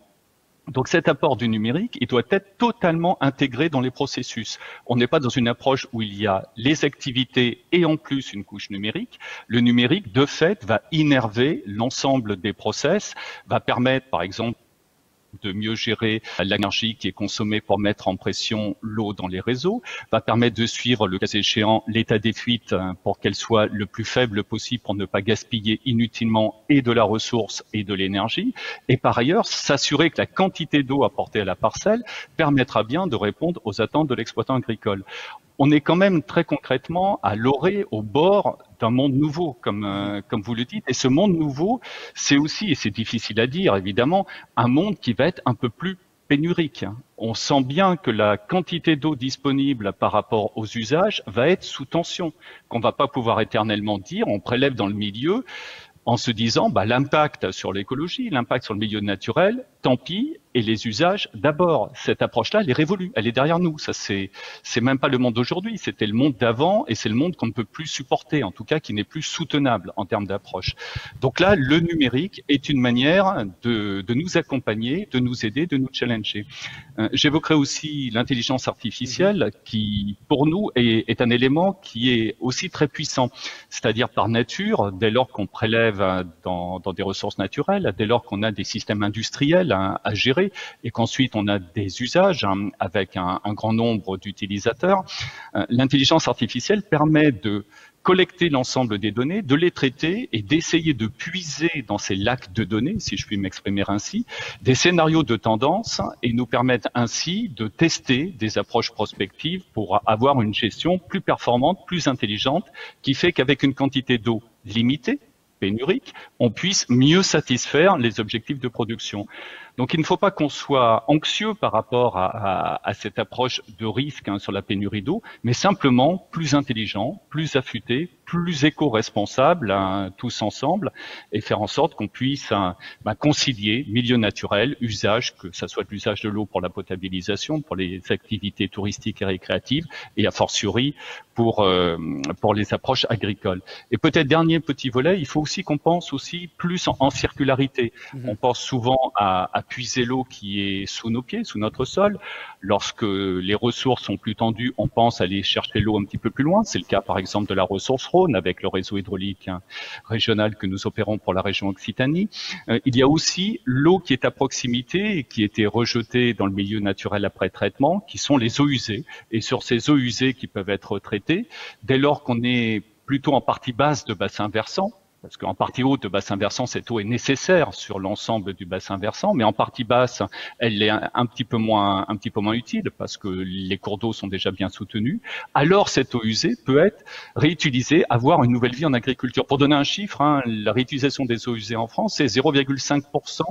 Donc cet apport du numérique, il doit être totalement intégré dans les processus. On n'est pas dans une approche où il y a les activités et en plus une couche numérique. Le numérique, de fait, va innerver l'ensemble des process, va permettre, par exemple, de mieux gérer l'énergie qui est consommée pour mettre en pression l'eau dans les réseaux, va permettre de suivre, le cas échéant, l'état des fuites pour qu'elle soit le plus faible possible pour ne pas gaspiller inutilement et de la ressource et de l'énergie. Et par ailleurs, s'assurer que la quantité d'eau apportée à la parcelle permettra bien de répondre aux attentes de l'exploitant agricole. On est quand même très concrètement à l'orée, au bord d'un monde nouveau, comme vous le dites. Et ce monde nouveau, c'est aussi, et c'est difficile à dire évidemment, un monde qui va être un peu plus pénurique. On sent bien que la quantité d'eau disponible par rapport aux usages va être sous tension, qu'on va pas pouvoir éternellement dire, on prélève dans le milieu, en se disant l'impact sur l'écologie, l'impact sur le milieu naturel, tant pis, et les usages d'abord. Cette approche-là, elle est révolue, elle est derrière nous. Ça, c'est même pas le monde d'aujourd'hui, c'était le monde d'avant, et c'est le monde qu'on ne peut plus supporter, en tout cas qui n'est plus soutenable en termes d'approche. Donc là, le numérique est une manière de nous accompagner, de nous aider, de nous challenger. J'évoquerai aussi l'intelligence artificielle, qui pour nous est un élément qui est aussi très puissant, c'est-à-dire par nature, dès lors qu'on prélève dans des ressources naturelles, dès lors qu'on a des systèmes industriels à gérer, et qu'ensuite on a des usages avec un grand nombre d'utilisateurs, l'intelligence artificielle permet de collecter l'ensemble des données, de les traiter et d'essayer de puiser dans ces lacs de données, si je puis m'exprimer ainsi, des scénarios de tendance et nous permettre ainsi de tester des approches prospectives pour avoir une gestion plus performante, plus intelligente, qui fait qu'avec une quantité d'eau limitée, pénurique, on puisse mieux satisfaire les objectifs de production. Donc il ne faut pas qu'on soit anxieux par rapport à cette approche de risque sur la pénurie d'eau, mais simplement plus intelligent, plus affûté, plus éco-responsable, tous ensemble, et faire en sorte qu'on puisse concilier milieu naturel, usage, que ça soit de l'usage de l'eau pour la potabilisation, pour les activités touristiques et récréatives, et a fortiori pour les approches agricoles. Et peut-être dernier petit volet, il faut aussi qu'on pense aussi plus en circularité. On pense souvent à puiser l'eau qui est sous nos pieds, sous notre sol. Lorsque les ressources sont plus tendues, on pense aller chercher l'eau un petit peu plus loin. C'est le cas par exemple de la ressource Rhône avec le réseau hydraulique régional que nous opérons pour la région Occitanie. Il y a aussi l'eau qui est à proximité et qui était rejetée dans le milieu naturel après traitement, qui sont les eaux usées. Et sur ces eaux usées qui peuvent être traitées, dès lors qu'on est plutôt en partie basse de bassin versant, parce qu'en partie haute de bassin versant, cette eau est nécessaire sur l'ensemble du bassin versant, mais en partie basse, elle est un petit peu moins utile parce que les cours d'eau sont déjà bien soutenus. Alors cette eau usée peut être réutilisée, avoir une nouvelle vie en agriculture. Pour donner un chiffre, la réutilisation des eaux usées en France, c'est 0,5%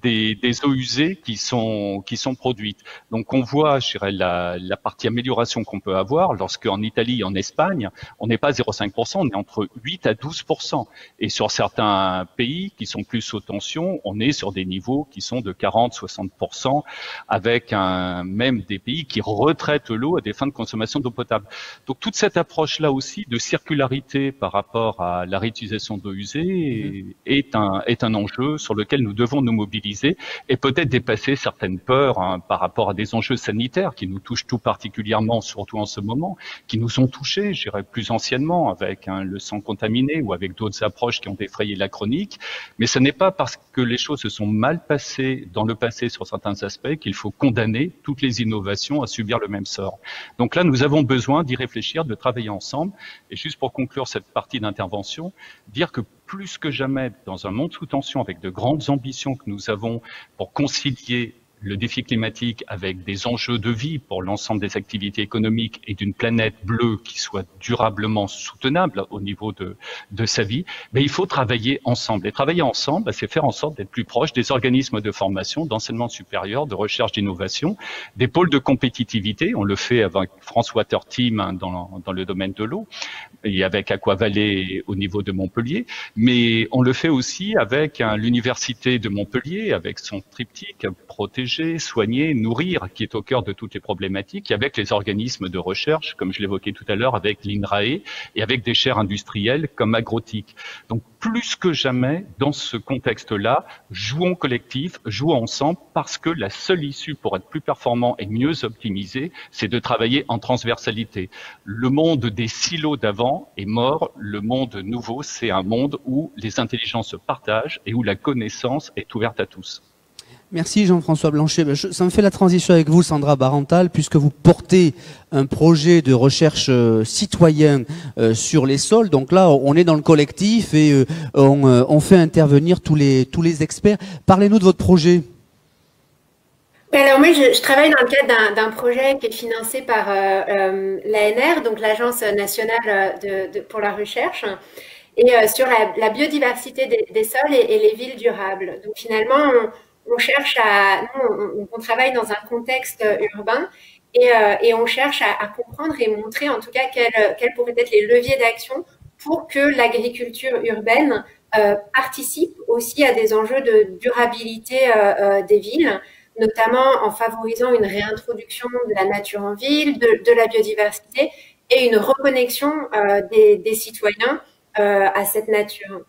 des eaux usées qui sont produites. Donc on voit, je dirais, la partie amélioration qu'on peut avoir lorsqu'en Italie et en Espagne, on n'est pas à 0,5%, on est entre 8 à 12%. Et sur certains pays qui sont plus sous tension, on est sur des niveaux qui sont de 40-60%, avec même des pays qui retraitent l'eau à des fins de consommation d'eau potable. Donc toute cette approche-là aussi de circularité par rapport à la réutilisation d'eau usée est un enjeu sur lequel nous devons nous mobiliser et peut-être dépasser certaines peurs par rapport à des enjeux sanitaires qui nous touchent tout particulièrement, surtout en ce moment, qui nous ont touchés, je dirais, plus anciennement avec le sang contaminé ou avec d'autres approches qui ont défrayé la chronique, mais ce n'est pas parce que les choses se sont mal passées dans le passé sur certains aspects qu'il faut condamner toutes les innovations à subir le même sort. Donc là, nous avons besoin d'y réfléchir, de travailler ensemble. Et juste pour conclure cette partie d'intervention, dire que plus que jamais, dans un monde sous tension, avec de grandes ambitions que nous avons pour concilier le défi climatique avec des enjeux de vie pour l'ensemble des activités économiques et d'une planète bleue qui soit durablement soutenable au niveau de sa vie, mais il faut travailler ensemble. Et travailler ensemble, c'est faire en sorte d'être plus proche des organismes de formation, d'enseignement supérieur, de recherche, d'innovation, des pôles de compétitivité. On le fait avec France Water Team dans le domaine de l'eau et avec Aquavalley au niveau de Montpellier, mais on le fait aussi avec l'université de Montpellier, avec son triptyque protéger, soigner, nourrir, qui est au cœur de toutes les problématiques, et avec les organismes de recherche, comme je l'évoquais tout à l'heure, avec l'INRAE et avec des chaires industrielles comme Agrotic. Donc plus que jamais, dans ce contexte-là, jouons collectif, jouons ensemble, parce que la seule issue pour être plus performant et mieux optimisé, c'est de travailler en transversalité. Le monde des silos d'avant est mort, le monde nouveau, c'est un monde où les intelligences se partagent et où la connaissance est ouverte à tous.
Merci Jean-François Blanchet. Ça me fait la transition avec vous, Sandra Barantal, puisque vous portez un projet de recherche citoyen sur les sols. Donc là, on est dans le collectif et on fait intervenir tous les experts. Parlez-nous de votre projet.
Alors moi, je travaille dans le cadre d'un projet qui est financé par l'ANR, donc l'Agence nationale pour la recherche, et sur la biodiversité des sols et les villes durables. Donc finalement, on travaille dans un contexte urbain et on cherche à comprendre et montrer en tout cas quels pourraient être les leviers d'action pour que l'agriculture urbaine participe aussi à des enjeux de durabilité des villes, notamment en favorisant une réintroduction de la nature en ville, de la biodiversité et une reconnexion des citoyens à cette nature.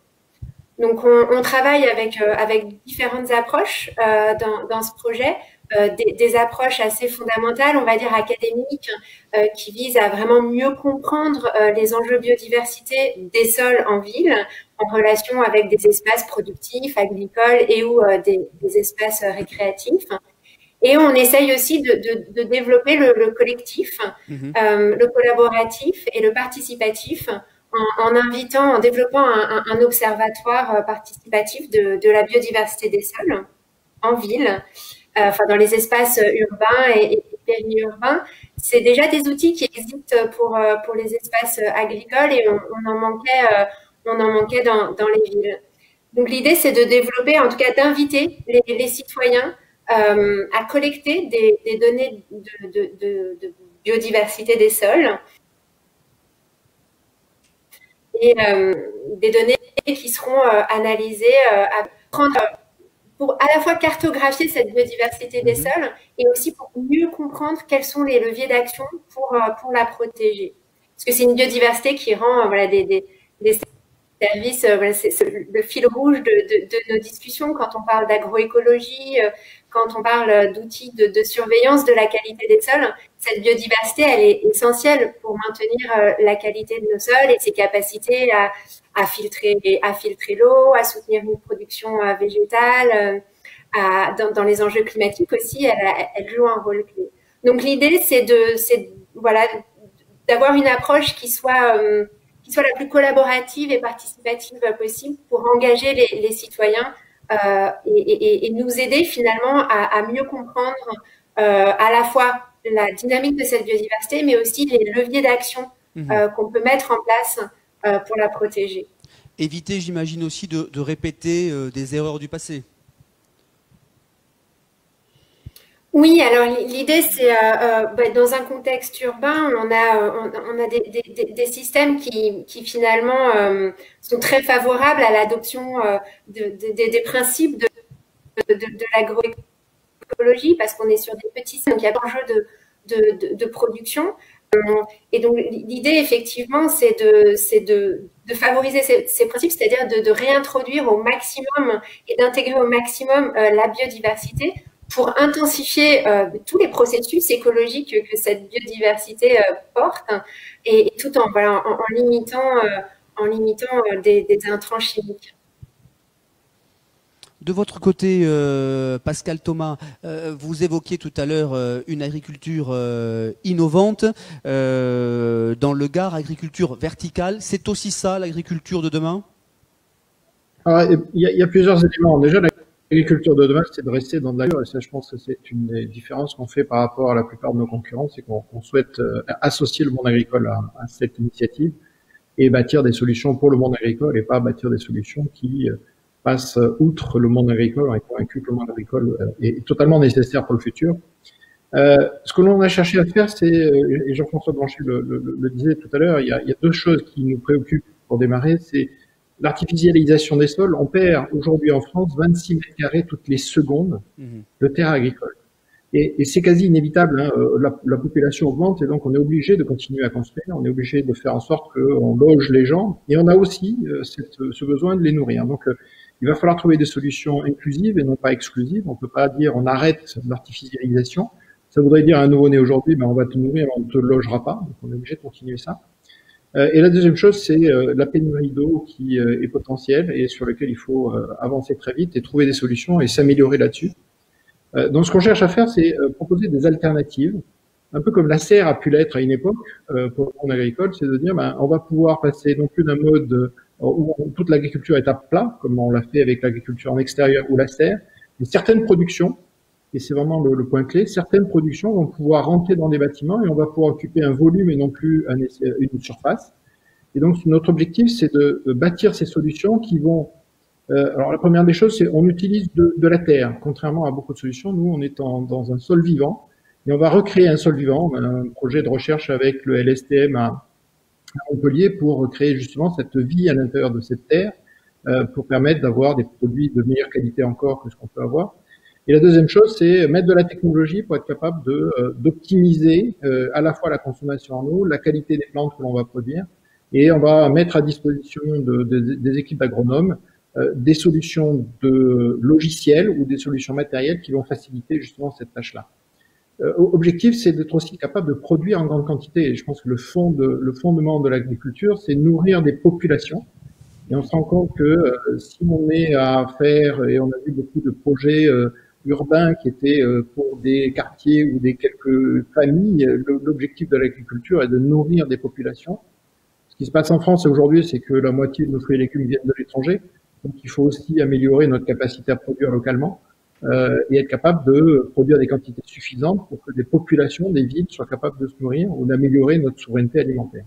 Donc, on travaille avec différentes approches dans ce projet, des approches assez fondamentales, on va dire académiques, qui visent à vraiment mieux comprendre les enjeux biodiversité des sols en ville, en relation avec des espaces productifs, agricoles et ou des espaces récréatifs. Et on essaye aussi de développer le collectif, le collaboratif et le participatif, en développant un observatoire participatif de la biodiversité des sols en ville, dans les espaces urbains et périurbains. C'est déjà des outils qui existent pour les espaces agricoles et on en manquait dans les villes. Donc l'idée, c'est de développer, en tout cas d'inviter les citoyens à collecter des données de biodiversité des sols et des données qui seront analysées pour à la fois cartographier cette biodiversité des sols et aussi pour mieux comprendre quels sont les leviers d'action pour la protéger. Parce que c'est une biodiversité qui rend des services, c'est le fil rouge de nos discussions quand on parle d'agroécologie, quand on parle d'outils de surveillance de la qualité des sols. Cette biodiversité, elle est essentielle pour maintenir la qualité de nos sols et ses capacités à filtrer l'eau, à soutenir une production végétale, dans les enjeux climatiques aussi, elle joue un rôle clé. Donc l'idée, c'est d'avoir une approche qui soit la plus collaborative et participative possible pour engager les citoyens et nous aider finalement à mieux comprendre à la fois la dynamique de cette biodiversité, mais aussi les leviers d'action qu'on peut mettre en place pour la protéger.
Éviter, j'imagine aussi, de répéter des erreurs du passé.
Oui, alors l'idée, c'est dans un contexte urbain, on a des systèmes qui finalement sont très favorables à l'adoption des principes de l'agroécologie parce qu'on est sur des petits, donc il y a d'enjeux de production. Et donc l'idée, effectivement, c'est de favoriser ces principes, c'est-à-dire de réintroduire au maximum et d'intégrer au maximum la biodiversité pour intensifier tous les processus écologiques que cette biodiversité porte et tout en limitant des intrants chimiques.
De votre côté, Pascal Thomas, vous évoquiez tout à l'heure une agriculture innovante dans le Gard, agriculture verticale. C'est aussi ça l'agriculture de demain ?
Alors, il y a plusieurs éléments. Déjà, L'agriculture de demain, c'est de rester dans de l'agriculture. Et ça, je pense que c'est une des différences qu'on fait par rapport à la plupart de nos concurrents, c'est qu'on souhaite associer le monde agricole à cette initiative et bâtir des solutions pour le monde agricole et pas bâtir des solutions qui passent outre le monde agricole. On est convaincu que le monde agricole est totalement nécessaire pour le futur. Ce que l'on a cherché à faire, c'est, et Jean-François Blanchet le disait tout à l'heure, il y a deux choses qui nous préoccupent pour démarrer, c'est l'artificialisation des sols. On perd aujourd'hui en France 26 mètres carrés toutes les secondes de terres agricoles. Et c'est quasi inévitable, hein. La population augmente et donc on est obligé de continuer à construire, on est obligé de faire en sorte qu'on loge les gens et on a aussi ce besoin de les nourrir. Donc il va falloir trouver des solutions inclusives et non pas exclusives. On ne peut pas dire on arrête l'artificialisation. Ça voudrait dire à un nouveau-né aujourd'hui, ben on va te nourrir, on ne te logera pas. Donc on est obligé de continuer ça. Et la deuxième chose, c'est la pénurie d'eau qui est potentielle et sur laquelle il faut avancer très vite et trouver des solutions et s'améliorer là-dessus. Donc ce qu'on cherche à faire, c'est proposer des alternatives, un peu comme la serre a pu l'être à une époque pour le monde agricole, c'est de dire ben, on va pouvoir passer non plus d'un mode où toute l'agriculture est à plat, comme on l'a fait avec l'agriculture en extérieur ou la serre, mais certaines productions, et c'est vraiment le point clé, certaines productions vont pouvoir rentrer dans des bâtiments et on va pouvoir occuper un volume et non plus une surface. Et donc notre objectif, c'est de bâtir ces solutions qui vont alors la première des choses, c'est on utilise de la terre. Contrairement à beaucoup de solutions, nous on est dans un sol vivant et on va recréer un sol vivant. On a un projet de recherche avec le LSTM à Montpellier pour créer justement cette vie à l'intérieur de cette terre pour permettre d'avoir des produits de meilleure qualité encore que ce qu'on peut avoir. Et la deuxième chose, c'est mettre de la technologie pour être capable d'optimiser à la fois la consommation en eau, la qualité des plantes que l'on va produire, et on va mettre à disposition des équipes d'agronomes des solutions de logiciels ou des solutions matérielles qui vont faciliter justement cette tâche-là. Objectif, c'est d'être aussi capable de produire en grande quantité. Et je pense que le fondement de l'agriculture, c'est nourrir des populations. Et on se rend compte que si on est à faire, et on a vu beaucoup de projets urbains qui étaient pour des quartiers ou des quelques familles, l'objectif de l'agriculture est de nourrir des populations. Ce qui se passe en France aujourd'hui, c'est que la moitié de nos fruits et légumes viennent de l'étranger. Donc il faut aussi améliorer notre capacité à produire localement et être capable de produire des quantités suffisantes pour que des populations, des villes soient capables de se nourrir ou d'améliorer notre souveraineté alimentaire.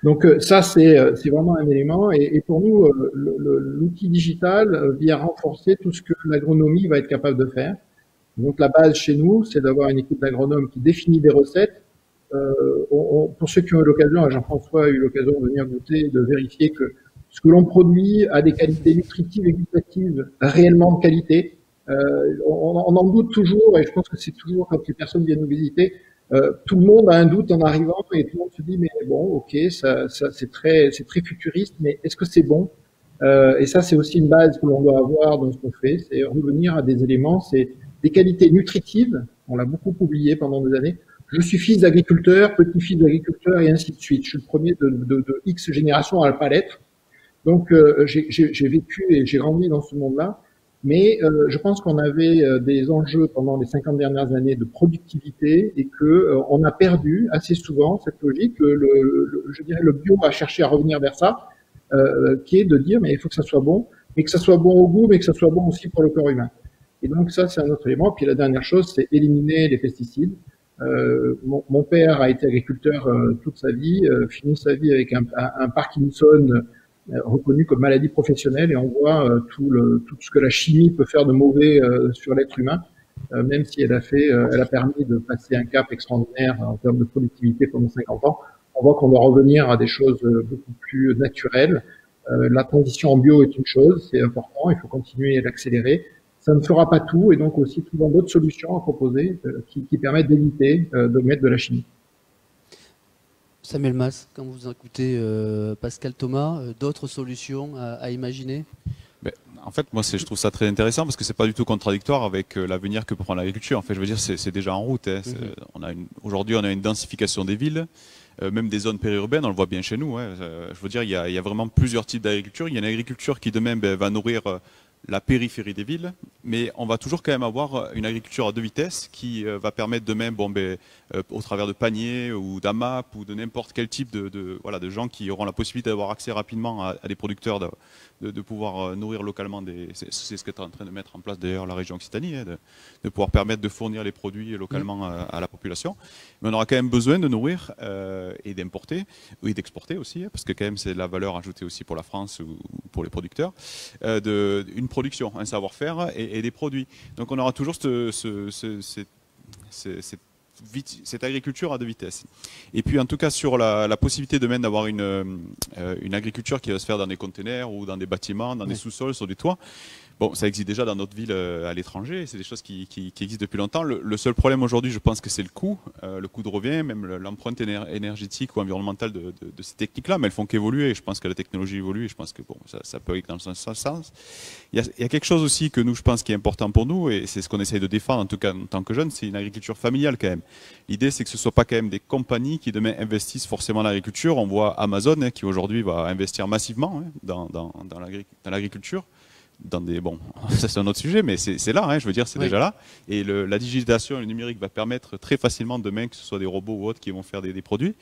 Donc ça, c'est vraiment un élément. Et pour nous, l'outil digital vient renforcer tout ce que l'agronomie va être capable de faire. Donc la base chez nous, c'est d'avoir une équipe d'agronomes qui définit des recettes. Pour ceux qui ont eu l'occasion, Jean-François a eu l'occasion de venir goûter, de vérifier que ce que l'on produit a des qualités nutritives et gustatives réellement de qualité. On en doute toujours, et je pense que c'est toujours quand les personnes viennent nous visiter, tout le monde a un doute en arrivant et tout le monde se dit mais bon, ok, ça c'est très futuriste, mais est-ce que c'est bon? Et ça c'est aussi une base que l'on doit avoir dans ce qu'on fait, c'est revenir à des éléments, c'est des qualités nutritives. On l'a beaucoup oublié pendant des années. Je suis fils d'agriculteur, petit-fils d'agriculteur et ainsi de suite. Je suis le premier de X génération à ne pas l'être. Donc j'ai vécu et j'ai grandi dans ce monde-là, mais je pense qu'on avait des enjeux pendant les 50 dernières années de productivité et que on a perdu assez souvent cette logique. Je dirais le bio a cherché à revenir vers ça, qui est de dire mais il faut que ça soit bon, mais que ça soit bon au goût, mais que ça soit bon aussi pour le corps humain. Et donc ça c'est un autre élément. Puis la dernière chose c'est éliminer les pesticides. Mon père a été agriculteur toute sa vie, fini sa vie avec un Parkinson reconnu comme maladie professionnelle et on voit tout ce que la chimie peut faire de mauvais sur l'être humain, même si elle a permis de passer un cap extraordinaire en termes de productivité pendant 50 ans. On voit qu'on doit revenir à des choses beaucoup plus naturelles. La transition en bio est une chose, c'est important, il faut continuer à l'accélérer. Ça ne fera pas tout et donc aussi trouvons d'autres solutions à proposer qui permettent d'éviter de mettre de la chimie.
Samuel Mas, quand vous écoutez Pascal Thomas, d'autres solutions à imaginer?
En fait, moi, je trouve ça très intéressant parce que c'est pas du tout contradictoire avec l'avenir que peut prendre l'agriculture. En fait, je veux dire, c'est déjà en route. Hein. Aujourd'hui, on a une densification des villes, même des zones périurbaines, on le voit bien chez nous. Hein. Je veux dire, il y a vraiment plusieurs types d'agriculture. Il y a une agriculture qui demain va nourrir la périphérie des villes, mais on va toujours quand même avoir une agriculture à deux vitesses qui va permettre demain, au travers de paniers ou d'AMAP ou de n'importe quel type de gens qui auront la possibilité d'avoir accès rapidement à des producteurs, de pouvoir nourrir localement c'est ce qu'est en train de mettre en place d'ailleurs la région Occitanie, de pouvoir permettre de fournir les produits localement à la population. Mais on aura quand même besoin de nourrir et d'importer, et d'exporter aussi, parce que quand même c'est de la valeur ajoutée aussi pour la France ou pour les producteurs, une production, un savoir-faire et des produits. Donc on aura toujours cette agriculture à deux vitesses. Et puis en tout cas sur la possibilité demain d'avoir une agriculture qui va se faire dans des containers ou dans des bâtiments, dans des sous-sols, sur des toits. Bon, ça existe déjà dans notre ville à l'étranger, c'est des choses qui existent depuis longtemps. Le seul problème aujourd'hui, je pense que c'est le coût de revient, même l'empreinte énergétique ou environnementale de ces techniques-là, mais elles font qu'évoluer. Je pense que la technologie évolue et je pense que ça peut aller dans ce sens. Il y a quelque chose aussi que nous, je pense, qui est important pour nous, et c'est ce qu'on essaye de défendre, en tout cas en tant que jeunes, c'est une agriculture familiale quand même. L'idée, c'est que ce ne soit pas quand même des compagnies qui demain investissent forcément dans l'agriculture. On voit Amazon qui aujourd'hui va investir massivement dans l'agriculture. Ça c'est un autre sujet, mais c'est là, je veux dire, c'est déjà là. Et la digitalisation et le numérique va permettre très facilement demain que ce soit des robots ou autres qui vont faire des produits.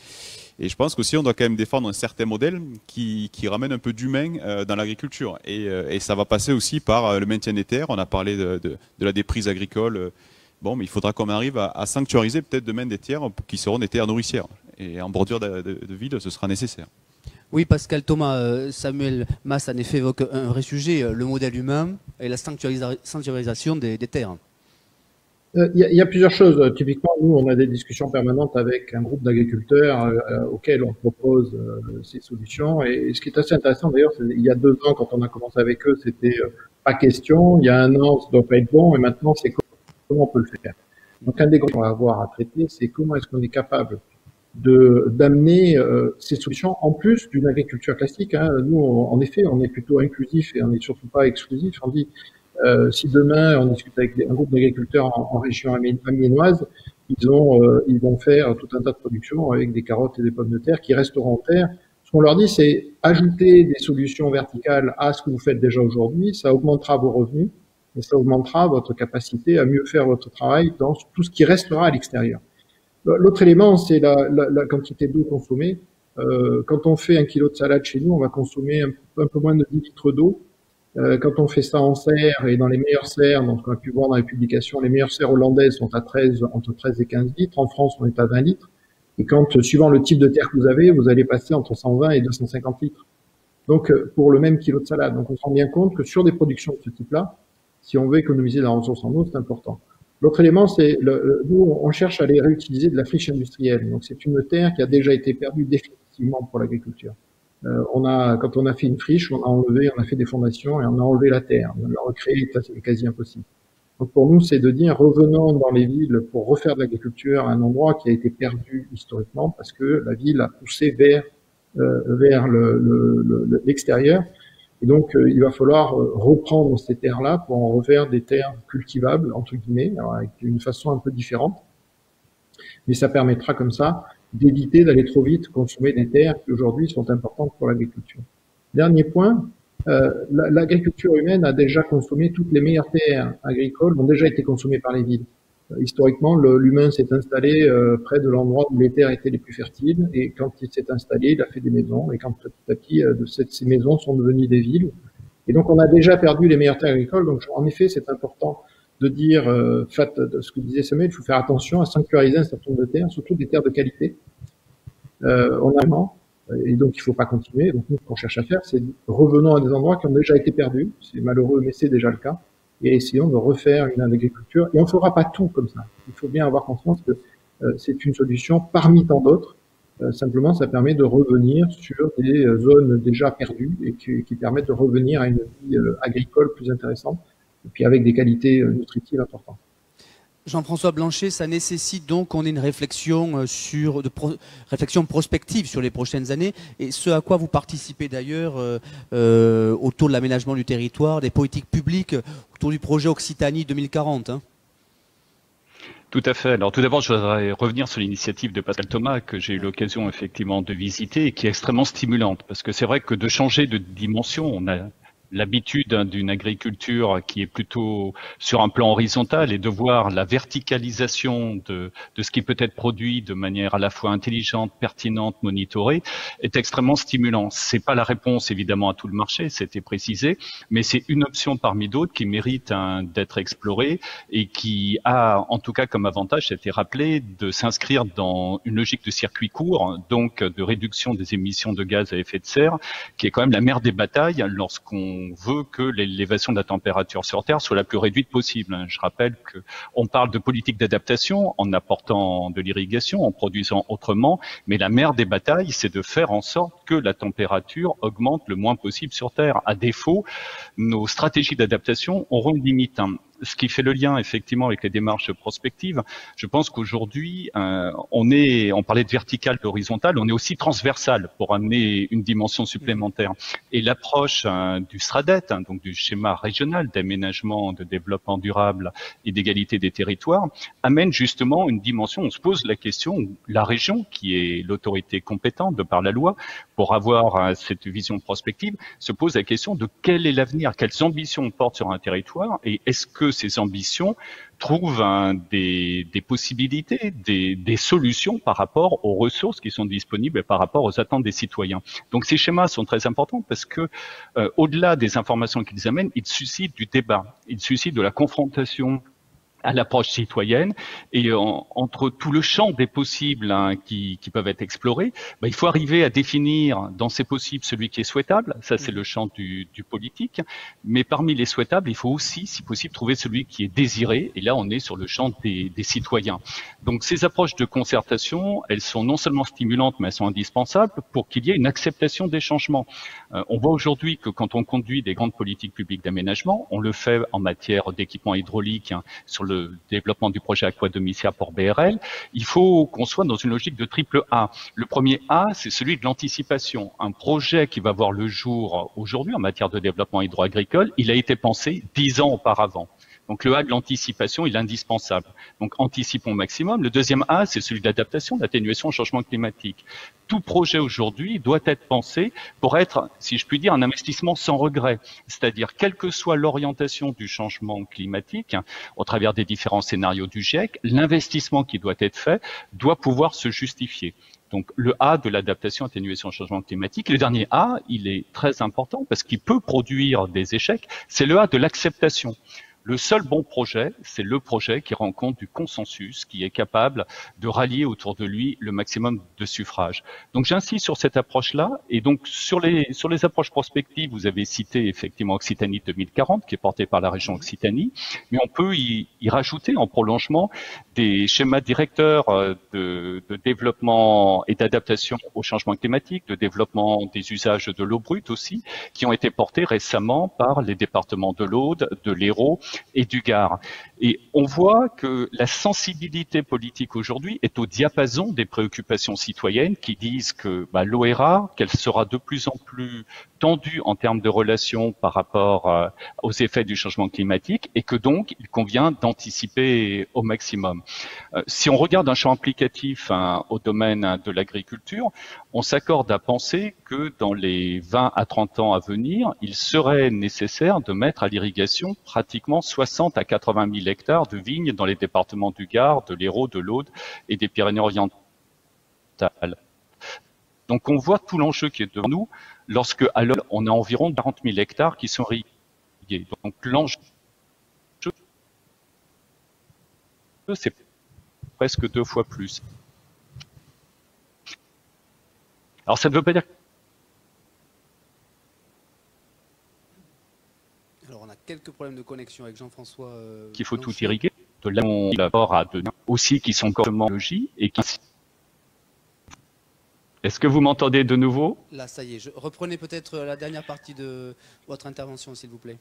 Et je pense qu'aussi on doit quand même défendre un certain modèle qui ramène un peu d'humain dans l'agriculture. Et ça va passer aussi par le maintien des terres. On a parlé de la déprise agricole. Mais il faudra qu'on arrive à sanctuariser peut-être demain des terres qui seront des terres nourricières. Et en bordure de ville, ce sera nécessaire.
Oui, Pascal Thomas, Samuel Mas en effet évoque un vrai sujet, le modèle humain et la sanctuarisation des terres.
Il y a plusieurs choses. Typiquement, nous, on a des discussions permanentes avec un groupe d'agriculteurs auxquels on propose ces solutions. Et ce qui est assez intéressant, d'ailleurs, il y a 2 ans, quand on a commencé avec eux, c'était pas question. Il y a 1 an, ça doit pas être bon. Et maintenant, c'est comment on peut le faire. Donc, un des grands qu'on va avoir à traiter, c'est comment est-ce qu'on est capable d'amener ces solutions en plus d'une agriculture classique. Nous, en effet, on est plutôt inclusif et on n'est surtout pas exclusif. On dit, si demain on discute avec un groupe d'agriculteurs en région amiénoise, ils vont faire tout un tas de productions avec des carottes et des pommes de terre qui resteront en terre. Ce qu'on leur dit, c'est ajouter des solutions verticales à ce que vous faites déjà aujourd'hui. Ça augmentera vos revenus et ça augmentera votre capacité à mieux faire votre travail dans tout ce qui restera à l'extérieur. L'autre élément, c'est la quantité d'eau consommée. Quand on fait 1 kilo de salade chez nous, on va consommer un peu moins de 10 litres d'eau. Quand on fait ça en serre et dans les meilleures serres, donc on a pu voir dans les publications, les meilleures serres hollandaises sont entre 13 et 15 litres. En France, on est à 20 litres. Et suivant le type de terre que vous avez, vous allez passer entre 120 et 250 litres. Donc, pour le même kilo de salade. Donc, on se rend bien compte que sur des productions de ce type-là, si on veut économiser la ressource en eau, c'est important. L'autre élément, c'est nous, on cherche à aller réutiliser de la friche industrielle. Donc, c'est une terre qui a déjà été perdue définitivement pour l'agriculture. Quand on a fait une friche, on a fait des fondations et on a enlevé la terre. La recréer est quasi impossible. Donc, pour nous, c'est de dire, revenons dans les villes pour refaire de l'agriculture à un endroit qui a été perdu historiquement parce que la ville a poussé vers l'extérieur. Et donc, il va falloir reprendre ces terres-là pour en refaire des terres cultivables, entre guillemets, alors avec une façon un peu différente. Mais ça permettra comme ça d'éviter d'aller trop vite consommer des terres qui aujourd'hui sont importantes pour l'agriculture. Dernier point, l'agriculture humaine a déjà consommé toutes les meilleures terres agricoles, ont déjà été consommées par les villes. Historiquement, l'humain s'est installé près de l'endroit où les terres étaient les plus fertiles, et quand il s'est installé, il a fait des maisons, et quand petit à petit, ces maisons sont devenues des villes. Et donc, on a déjà perdu les meilleures terres agricoles. Donc, en effet, c'est important de dire, de ce que disait Samuel, il faut faire attention à sanctuariser un certain nombre de terres, surtout des terres de qualité. Et donc, il ne faut pas continuer. Donc, nous, ce qu'on cherche à faire, c'est revenons à des endroits qui ont déjà été perdus. C'est malheureux, mais c'est déjà le cas. Et essayons de refaire une agriculture. Et on ne fera pas tout comme ça. Il faut bien avoir conscience que c'est une solution parmi tant d'autres. Simplement, ça permet de revenir sur des zones déjà perdues et qui permettent de revenir à une vie agricole plus intéressante et puis avec des qualités nutritives importantes.
Jean-François Blanchet, ça nécessite donc qu'on ait une réflexion réflexion prospective sur les prochaines années, et ce à quoi vous participez d'ailleurs autour de l'aménagement du territoire, des politiques publiques, autour du projet Occitanie 2040.
Tout à fait. Alors tout d'abord, je voudrais revenir sur l'initiative de Pascal Thomas que j'ai eu l'occasion effectivement de visiter et qui est extrêmement stimulante, parce que c'est vrai que de changer de dimension, on a l'habitude d'une agriculture qui est plutôt sur un plan horizontal et de voir la verticalisation de ce qui peut être produit de manière à la fois intelligente, pertinente, monitorée, est extrêmement stimulant. C'est pas la réponse évidemment à tout le marché, c'était précisé, mais c'est une option parmi d'autres qui mérite d'être explorée et qui a en tout cas comme avantage, c'était rappelé, de s'inscrire dans une logique de circuit court, donc de réduction des émissions de gaz à effet de serre, qui est quand même la mère des batailles lorsqu'on veut que l'élévation de la température sur Terre soit la plus réduite possible. Je rappelle qu'on parle de politique d'adaptation en apportant de l'irrigation, en produisant autrement, mais la mère des batailles, c'est de faire en sorte que la température augmente le moins possible sur Terre. À défaut, nos stratégies d'adaptation auront une limite. Ce qui fait le lien effectivement avec les démarches prospectives, je pense qu'aujourd'hui, on parlait de vertical, d'horizontal, on est aussi transversal pour amener une dimension supplémentaire. Et l'approche du SRADET, donc du schéma régional d'aménagement, de développement durable et d'égalité des territoires, amène justement une dimension, on se pose la question, la région, qui est l'autorité compétente de par la loi, pour avoir cette vision prospective, se pose la question de quel est l'avenir, quelles ambitions on porte sur un territoire, et est-ce que ces ambitions trouvent des possibilités, des solutions par rapport aux ressources qui sont disponibles et par rapport aux attentes des citoyens. Donc ces schémas sont très importants parce que au-delà des informations qu'ils amènent, ils suscitent du débat, ils suscitent de la confrontation à l'approche citoyenne, et entre tout le champ des possibles qui peuvent être explorés, il faut arriver à définir dans ces possibles celui qui est souhaitable, ça c'est le champ du politique, mais parmi les souhaitables, il faut aussi, si possible, trouver celui qui est désiré, et là on est sur le champ des citoyens. Donc ces approches de concertation, elles sont non seulement stimulantes, mais elles sont indispensables pour qu'il y ait une acceptation des changements. On voit aujourd'hui que quand on conduit des grandes politiques publiques d'aménagement, on le fait en matière d'équipement hydraulique, sur le développement du projet Aqua Domitia pour BRL, il faut qu'on soit dans une logique de triple A. Le premier A, c'est celui de l'anticipation. Un projet qui va voir le jour aujourd'hui en matière de développement hydro-agricole, il a été pensé 10 ans auparavant. Donc le A de l'anticipation, il est indispensable. Donc anticipons au maximum. Le deuxième A, c'est celui de l'adaptation, l'atténuation au changement climatique. Tout projet aujourd'hui doit être pensé pour être, si je puis dire, un investissement sans regret. C'est-à-dire, quelle que soit l'orientation du changement climatique, au travers des différents scénarios du GIEC, l'investissement qui doit être fait doit pouvoir se justifier. Donc le A de l'adaptation, atténuation au changement climatique. Le dernier A, il est très important parce qu'il peut produire des échecs. C'est le A de l'acceptation. Le seul bon projet, c'est le projet qui rend compte du consensus, qui est capable de rallier autour de lui le maximum de suffrages. Donc j'insiste sur cette approche-là, et donc sur les approches prospectives, vous avez cité effectivement Occitanie 2040, qui est portée par la région Occitanie, mais on peut y rajouter en prolongement des schémas directeurs de développement et d'adaptation au changement climatique, de développement des usages de l'eau brute aussi, qui ont été portés récemment par les départements de l'Aude, de l'Hérault et du Gard. Et on voit que la sensibilité politique aujourd'hui est au diapason des préoccupations citoyennes qui disent que l'eau est rare, qu'elle sera de plus en plus tendue en termes de relations par rapport aux effets du changement climatique et que donc il convient d'anticiper au maximum. Si on regarde un champ applicatif au domaine de l'agriculture, on s'accorde à penser que dans les 20 à 30 ans à venir, il serait nécessaire de mettre à l'irrigation pratiquement 60 à 80 000 hectares de vignes dans les départements du Gard, de l'Hérault, de l'Aude et des Pyrénées-Orientales. Donc on voit tout l'enjeu qui est devant nous lorsque à l'heure on a environ 40 000 hectares qui sont irrigués. Donc l'enjeu, c'est presque 2 fois plus. Alors ça ne veut pas dire
Alors on a quelques problèmes de connexion avec Jean-François.
Qu'il faut tout irriguer. De là on rapport à données aussi qui sont correctement logiques et qui. Est-ce que vous m'entendez de nouveau?
Là, ça y est. Reprenez peut-être la dernière partie de votre intervention, s'il vous plaît.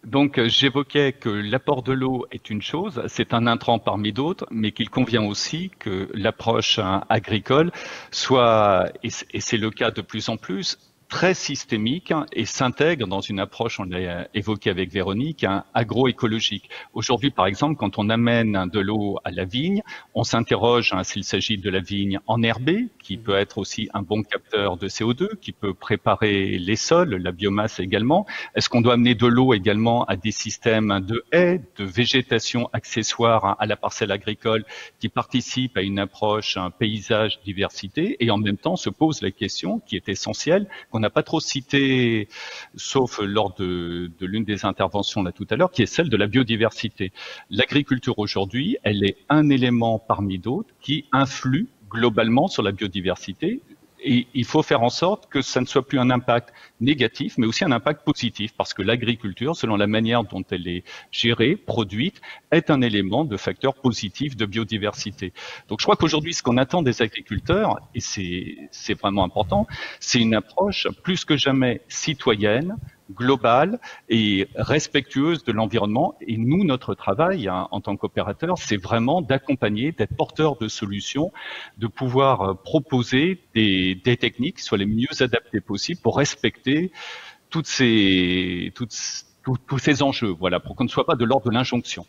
Donc, j'évoquais que l'apport de l'eau est une chose, c'est un intrant parmi d'autres, mais qu'il convient aussi que l'approche agricole soit, et c'est le cas de plus en plus, très systémique et s'intègre dans une approche, on l'a évoqué avec Véronique, agroécologique. Aujourd'hui, par exemple, quand on amène de l'eau à la vigne, on s'interroge s'il s'agit de la vigne enherbée, qui peut être aussi un bon capteur de CO2, qui peut préparer les sols, la biomasse également. Est-ce qu'on doit amener de l'eau également à des systèmes de haies, de végétation accessoire à la parcelle agricole qui participent à une approche, un paysage, diversité, et en même temps se pose la question qui est essentielle, qu'on n'a pas trop citée, sauf lors de l'une des interventions là tout à l'heure, qui est celle de la biodiversité. L'agriculture aujourd'hui, elle est un élément parmi d'autres qui influe globalement sur la biodiversité. Et il faut faire en sorte que ça ne soit plus un impact négatif, mais aussi un impact positif, parce que l'agriculture, selon la manière dont elle est gérée, produite, est un élément de facteur positif de biodiversité. Donc je crois qu'aujourd'hui, ce qu'on attend des agriculteurs, et c'est vraiment important, c'est une approche plus que jamais citoyenne, globale et respectueuse de l'environnement. Et nous, notre travail en tant qu'opérateur, c'est vraiment d'accompagner, d'être porteur de solutions, de pouvoir proposer des techniques qui soient les mieux adaptées possibles pour respecter tous ces enjeux, voilà, pour qu'on ne soit pas de l'ordre de l'injonction.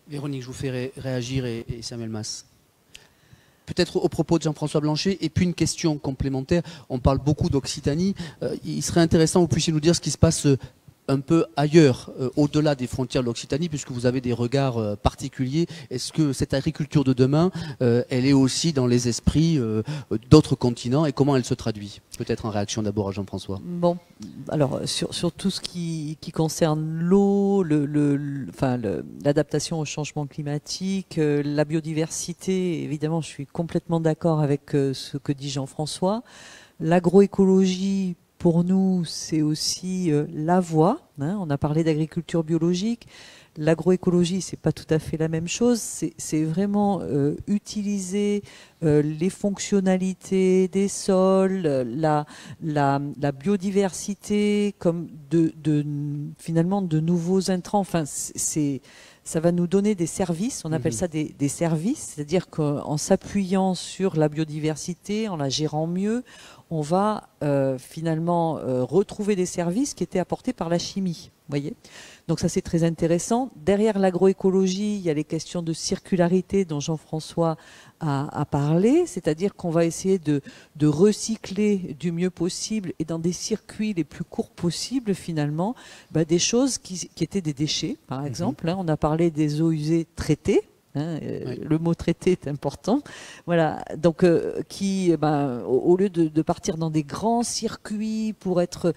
Véronique, je vous fais réagir et Samuel Mas. Peut-être au propos de Jean-François Blanchet, et puis une question complémentaire. On parle beaucoup d'Occitanie. Il serait intéressant que vous puissiez nous dire ce qui se passe un peu ailleurs, au-delà des frontières de l'Occitanie, puisque vous avez des regards particuliers. Est-ce que cette agriculture de demain, elle est aussi dans les esprits d'autres continents, et comment elle se traduit? Peut-être en réaction d'abord à Jean-François.
Bon, alors sur tout ce qui concerne l'eau, l'adaptation au changement climatique, la biodiversité, évidemment, je suis complètement d'accord avec ce que dit Jean-François. L'agroécologie, pour nous, c'est aussi la voie. On a parlé d'agriculture biologique. L'agroécologie, c'est pas tout à fait la même chose. C'est vraiment utiliser les fonctionnalités des sols, la biodiversité comme finalement de nouveaux intrants. Enfin, ça va nous donner des services. On appelle ça des services, c'est-à-dire qu'en s'appuyant sur la biodiversité, en la gérant mieux, on va finalement retrouver des services qui étaient apportés par la chimie. Voyez, donc ça c'est très intéressant. Derrière l'agroécologie, il y a les questions de circularité dont Jean-François a parlé, c'est-à-dire qu'on va essayer de recycler du mieux possible et dans des circuits les plus courts possibles finalement, des choses qui étaient des déchets, par exemple. On a parlé des eaux usées traitées. Oui. Le mot traité est important. Voilà, donc au lieu de partir dans des grands circuits pour être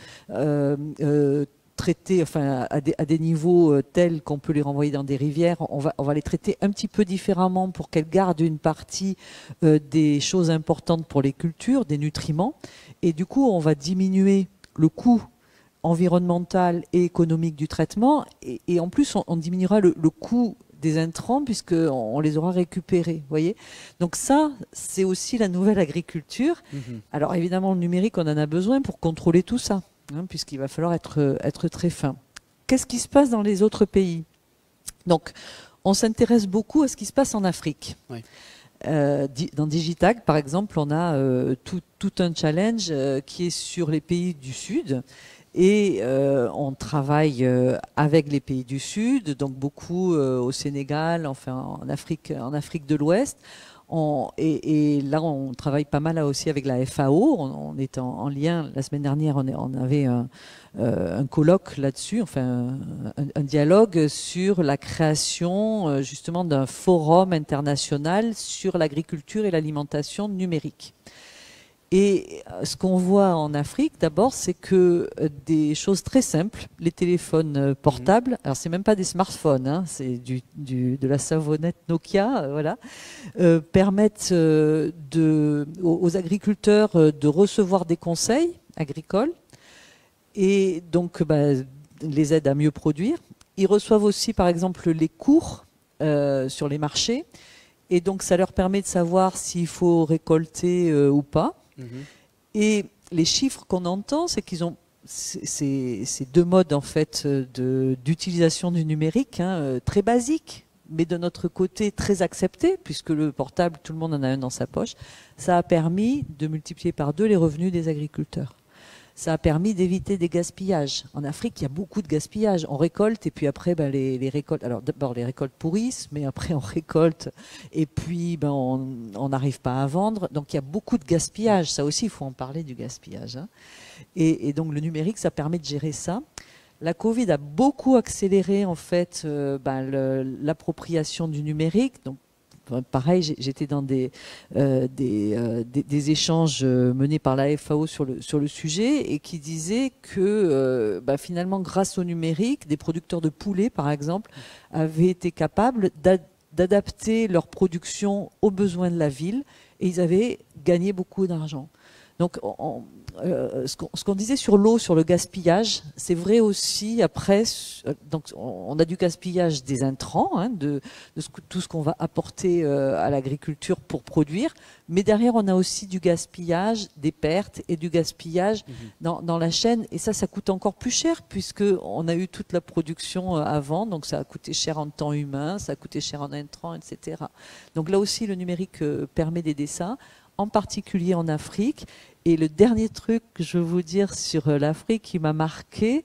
traités, enfin à des niveaux tels qu'on peut les renvoyer dans des rivières, on va les traiter un petit peu différemment pour qu'elles gardent une partie des choses importantes pour les cultures, des nutriments, et du coup on va diminuer le coût environnemental et économique du traitement, et en plus on diminuera le coût des intrants puisqu'on les aura récupérés, voyez. Donc ça, c'est aussi la nouvelle agriculture. Alors évidemment, le numérique, on en a besoin pour contrôler tout ça, puisqu'il va falloir être très fin. Qu'est-ce qui se passe dans les autres pays? Donc, on s'intéresse beaucoup à ce qui se passe en Afrique. Oui. Dans Digitag, par exemple, on a tout un challenge qui est sur les pays du Sud. Et on travaille avec les pays du Sud, donc beaucoup au Sénégal, enfin en Afrique de l'Ouest. Et là, on travaille pas mal aussi avec la FAO. On est en lien. La semaine dernière, on avait un colloque là-dessus, enfin un dialogue sur la création justement d'un forum international sur l'agriculture et l'alimentation numérique. Et ce qu'on voit en Afrique, d'abord, c'est que des choses très simples, les téléphones portables, alors c'est même pas des smartphones, c'est de la savonnette Nokia, voilà, permettent aux agriculteurs de recevoir des conseils agricoles et donc les aident à mieux produire. Ils reçoivent aussi, par exemple, les cours sur les marchés et donc ça leur permet de savoir s'il faut récolter ou pas. Et les chiffres qu'on entend, c'est qu'ils ont ces deux modes en fait d'utilisation du numérique, très basiques, mais de notre côté très acceptés, puisque le portable, tout le monde en a un dans sa poche. Ça a permis de multiplier par 2 les revenus des agriculteurs. ça a permis d'éviter des gaspillages. En Afrique, il y a beaucoup de gaspillage. On récolte et puis après, les récoltes. Alors d'abord, les récoltes pourrissent, mais après on récolte et puis on n'arrive pas à vendre. Donc il y a beaucoup de gaspillage. Ça aussi, il faut en parler du gaspillage. Hein. Et donc le numérique, ça permet de gérer ça. La Covid a beaucoup accéléré en fait l'appropriation du numérique. Donc pareil, j'étais dans des échanges menés par la FAO sur le sujet et qui disaient que finalement, grâce au numérique, des producteurs de poulets, par exemple, avaient été capables d'adapter leur production aux besoins de la ville et ils avaient gagné beaucoup d'argent. Donc, ce qu'on disait sur l'eau, sur le gaspillage, c'est vrai aussi après. Donc, on a du gaspillage des intrants, hein, tout ce qu'on va apporter à l'agriculture pour produire, mais derrière, on a aussi du gaspillage, des pertes et du gaspillage dans la chaîne. Et ça coûte encore plus cher puisque on a eu toute la production avant, donc ça a coûté cher en temps humain, ça a coûté cher en intrants, etc. Donc là aussi, le numérique permet d'aider ça, en particulier en Afrique. Et le dernier truc que je veux vous dire sur l'Afrique qui m'a marqué,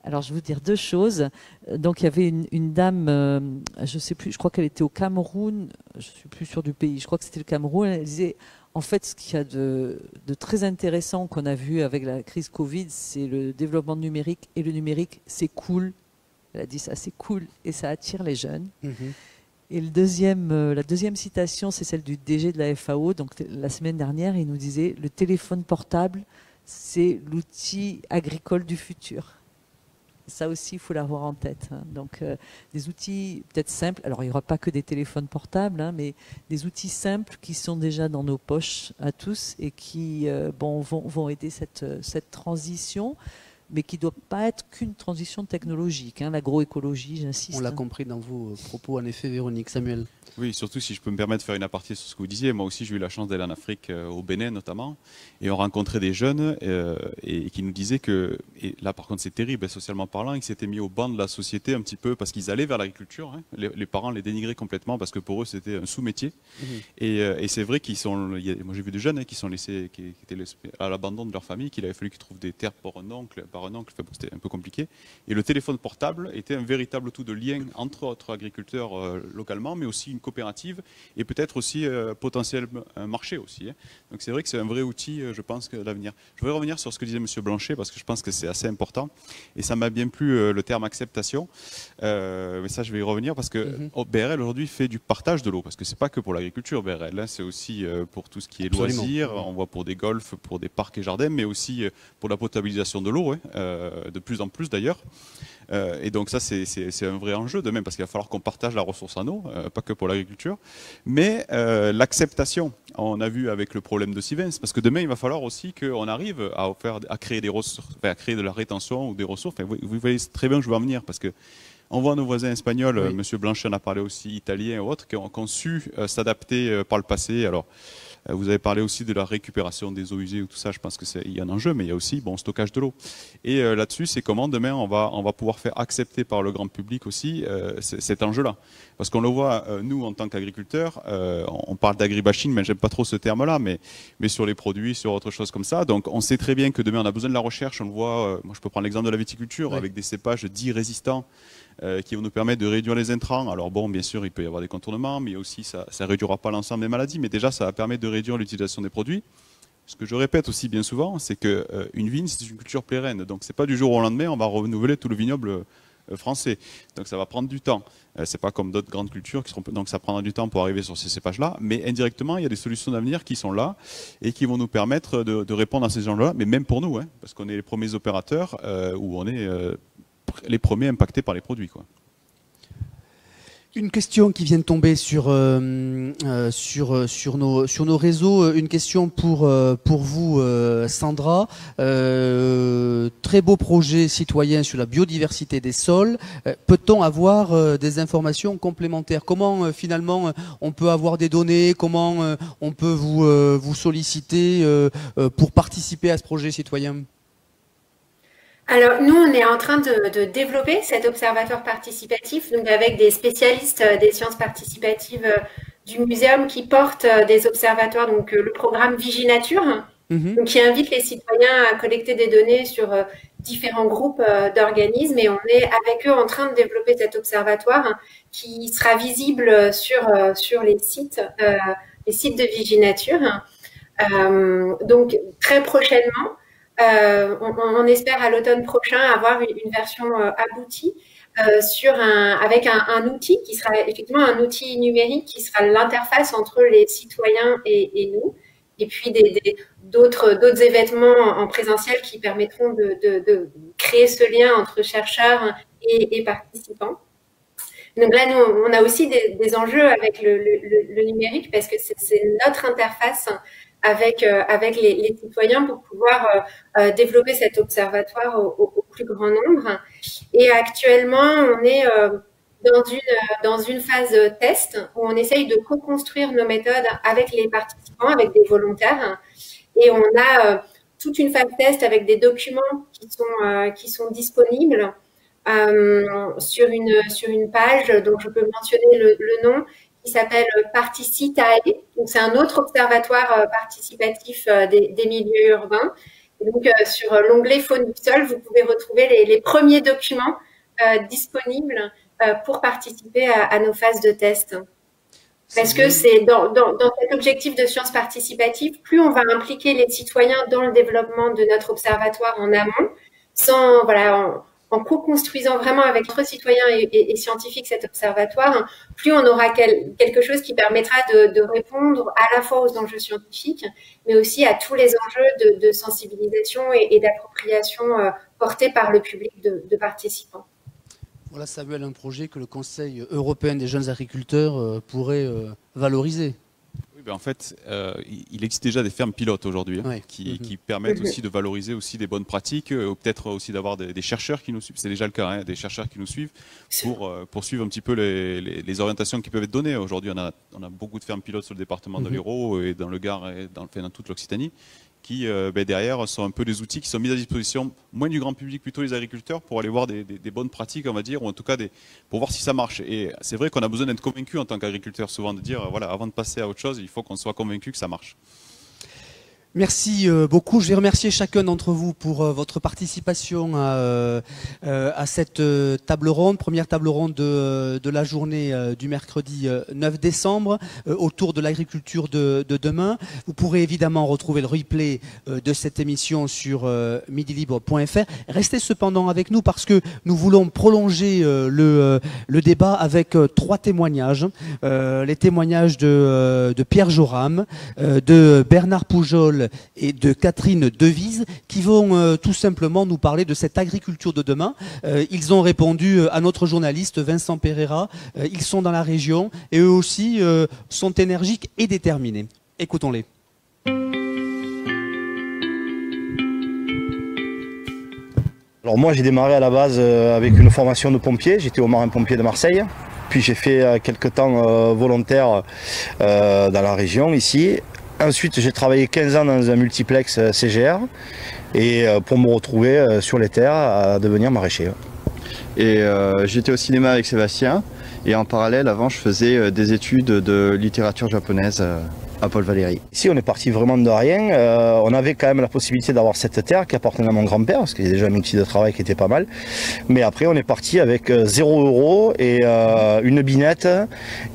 alors je vais vous dire deux choses. Donc il y avait une dame, je sais plus, je crois qu'elle était au Cameroun, je suis plus sûre du pays, je crois que c'était le Cameroun, elle disait en fait ce qu'il y a de très intéressant qu'on a vu avec la crise Covid, c'est le développement numérique, et le numérique c'est cool. Elle a dit ça, c'est cool et ça attire les jeunes. Et la deuxième citation, c'est celle du DG de la FAO. Donc la semaine dernière, il nous disait le téléphone portable, c'est l'outil agricole du futur. Ça aussi, il faut l'avoir en tête. Hein. Donc des outils peut-être simples. Alors il n'y aura pas que des téléphones portables, hein, mais des outils simples qui sont déjà dans nos poches à tous et qui vont aider cette transition, mais qui ne doit pas être qu'une transition technologique. Hein. L'agroécologie, j'insiste.
On l'a compris dans vos propos, en effet, Véronique. Samuel.
Oui, surtout si je peux me permettre de faire une aparté sur ce que vous disiez. Moi aussi, j'ai eu la chance d'aller en Afrique, au Bénin notamment, et on rencontrait des jeunes et qui nous disaient que, et là par contre c'est terrible, socialement parlant, ils s'étaient mis au banc de la société un petit peu parce qu'ils allaient vers l'agriculture. Hein. Les parents les dénigraient complètement parce que pour eux c'était un sous-métier. Et c'est vrai qu'ils sont, moi j'ai vu des jeunes qui étaient laissés à l'abandon de leur famille, qu'il avait fallu qu'ils trouvent des terres par un oncle, c'était un peu compliqué. Et le téléphone portable était un véritable outil de lien entre autres agriculteurs localement, mais aussi une coopérative et peut-être aussi potentiel marché aussi. Hein. Donc c'est vrai que c'est un vrai outil, je pense, que l'avenir. Je voudrais revenir sur ce que disait M. Blanchet parce que je pense que c'est assez important et ça m'a bien plu le terme acceptation. Mais ça, je vais y revenir parce que BRL aujourd'hui fait du partage de l'eau parce que c'est pas que pour l'agriculture BRL, hein, c'est aussi pour tout ce qui est loisirs. On voit pour des golfs, pour des parcs et jardins, mais aussi pour la potabilisation de l'eau, hein, de plus en plus d'ailleurs. Et donc ça, c'est un vrai enjeu de même parce qu'il va falloir qu'on partage la ressource en eau, pas que pour l'agriculture. Mais l'acceptation, on a vu avec le problème de Sivens, parce que demain, il va falloir aussi qu'on arrive à créer des ressources, à créer de la rétention ou des ressources. Enfin, vous voyez très bien où je veux en venir parce que on voit nos voisins espagnols, oui. M. Blanchet en a parlé aussi, italiens et autres, qui ont su s'adapter par le passé. Alors, vous avez parlé aussi de la récupération des eaux usées ou tout ça, je pense qu'il y a un enjeu, mais il y a aussi stockage de l'eau. Et là-dessus, c'est comment demain on va pouvoir faire accepter par le grand public aussi cet enjeu-là. Parce qu'on le voit, nous en tant qu'agriculteurs, on parle d'agribashing, mais j'aime pas trop ce terme-là, mais sur les produits, sur autre chose comme ça. Donc on sait très bien que demain on a besoin de la recherche, on le voit, moi je peux prendre l'exemple de la viticulture, oui. Avec des cépages dits résistants, qui vont nous permettre de réduire les intrants. Alors bon, bien sûr, il peut y avoir des contournements, mais aussi ça ne réduira pas l'ensemble des maladies, mais déjà ça va permettre de réduire l'utilisation des produits. Ce que je répète aussi bien souvent, c'est qu'une vigne, c'est une culture pérenne. Donc c'est pas du jour au lendemain, on va renouveler tout le vignoble français. Donc ça va prendre du temps. C'est pas comme d'autres grandes cultures, donc ça prendra du temps pour arriver sur ces cépages-là. Mais indirectement, il y a des solutions d'avenir qui sont là et qui vont nous permettre de répondre à ces enjeux-là, mais même pour nous, hein, parce qu'on est les premiers opérateurs où on est les premiers impactés par les produits, quoi.
Une question qui vient de tomber sur nos réseaux. Une question pour vous, Sandra. Très beau projet citoyen sur la biodiversité des sols. Peut-on avoir des informations complémentaires? Comment finalement on peut avoir des données? Comment on peut vous solliciter pour participer à ce projet citoyen?
Alors, nous, on est en train de développer cet observatoire participatif, donc avec des spécialistes des sciences participatives du muséum qui portent des observatoires, donc le programme Viginature, donc qui invite les citoyens à collecter des données sur différents groupes d'organismes, et on est avec eux en train de développer cet observatoire qui sera visible sur les sites de Viginature. Donc très prochainement, on espère à l'automne prochain avoir une version aboutie avec un outil qui sera effectivement un outil numérique qui sera l'interface entre les citoyens et nous, et puis d'autres événements en présentiel qui permettront de créer ce lien entre chercheurs et participants. Donc là, nous, on a aussi des enjeux avec le numérique, parce que c'est notre interface avec les citoyens pour pouvoir développer cet observatoire au plus grand nombre. Et actuellement, on est dans une phase test où on essaye de co-construire nos méthodes avec les participants, avec des volontaires. Et on a toute une phase test avec des documents qui sont disponibles sur une page dont je peux mentionner le nom, qui s'appelle Particitae. Donc c'est un autre observatoire participatif des milieux urbains. Et donc sur l'onglet Faune du sol, vous pouvez retrouver les premiers documents disponibles pour participer à nos phases de test. Parce que c'est dans cet objectif de sciences participatives, plus on va impliquer les citoyens dans le développement de notre observatoire en amont, en co-construisant vraiment avec d'autres citoyens et scientifiques cet observatoire, plus on aura quelque chose qui permettra de répondre à la fois aux enjeux scientifiques, mais aussi à tous les enjeux de sensibilisation et d'appropriation portés par le public de participants.
Voilà, Samuel, un projet que le Conseil européen des jeunes agriculteurs pourrait valoriser.
Oui, ben en fait, il existe déjà des fermes pilotes aujourd'hui qui permettent aussi de valoriser aussi des bonnes pratiques, ou peut-être aussi d'avoir des chercheurs qui nous suivent. C'est déjà le cas, des chercheurs qui nous suivent pour suivre un petit peu les orientations qui peuvent être données. Aujourd'hui, on a beaucoup de fermes pilotes sur le département de l'Hérault et dans le Gard et dans toute l'Occitanie, qui derrière sont un peu des outils qui sont mis à disposition, moins du grand public, plutôt les agriculteurs, pour aller voir des bonnes pratiques, on va dire, ou en tout cas pour voir si ça marche. Et c'est vrai qu'on a besoin d'être convaincu en tant qu'agriculteur, souvent de dire, voilà, avant de passer à autre chose, il faut qu'on soit convaincu que ça marche.
Merci beaucoup. Je vais remercier chacun d'entre vous pour votre participation à cette table ronde, première table ronde de la journée du mercredi 9 décembre autour de l'agriculture de demain. Vous pourrez évidemment retrouver le replay de cette émission sur midilibre.fr. Restez cependant avec nous parce que nous voulons prolonger le débat avec 3 témoignages. Les témoignages de Pierre Joram, de Bernard Poujol et de Catherine Devise, qui vont tout simplement nous parler de cette agriculture de demain. Ils ont répondu à notre journaliste Vincent Pereira. Ils sont dans la région et eux aussi sont énergiques et déterminés. Écoutons-les.
Alors moi j'ai démarré à la base avec une formation de pompier, j'étais au marin-pompier de Marseille. Puis j'ai fait quelques temps volontaire dans la région ici. Ensuite, j'ai travaillé 15 ans dans un multiplex CGR et pour me retrouver sur les terres à devenir maraîcher.
Et j'étais au cinéma avec Sébastien et en parallèle, avant, je faisais des études de littérature japonaise à Paul Valéry.
Ici, on est parti vraiment de rien. On avait quand même la possibilité d'avoir cette terre qui appartenait à mon grand-père, parce qu'il y a déjà un outil de travail qui était pas mal. Mais après, on est parti avec 0 € et une binette.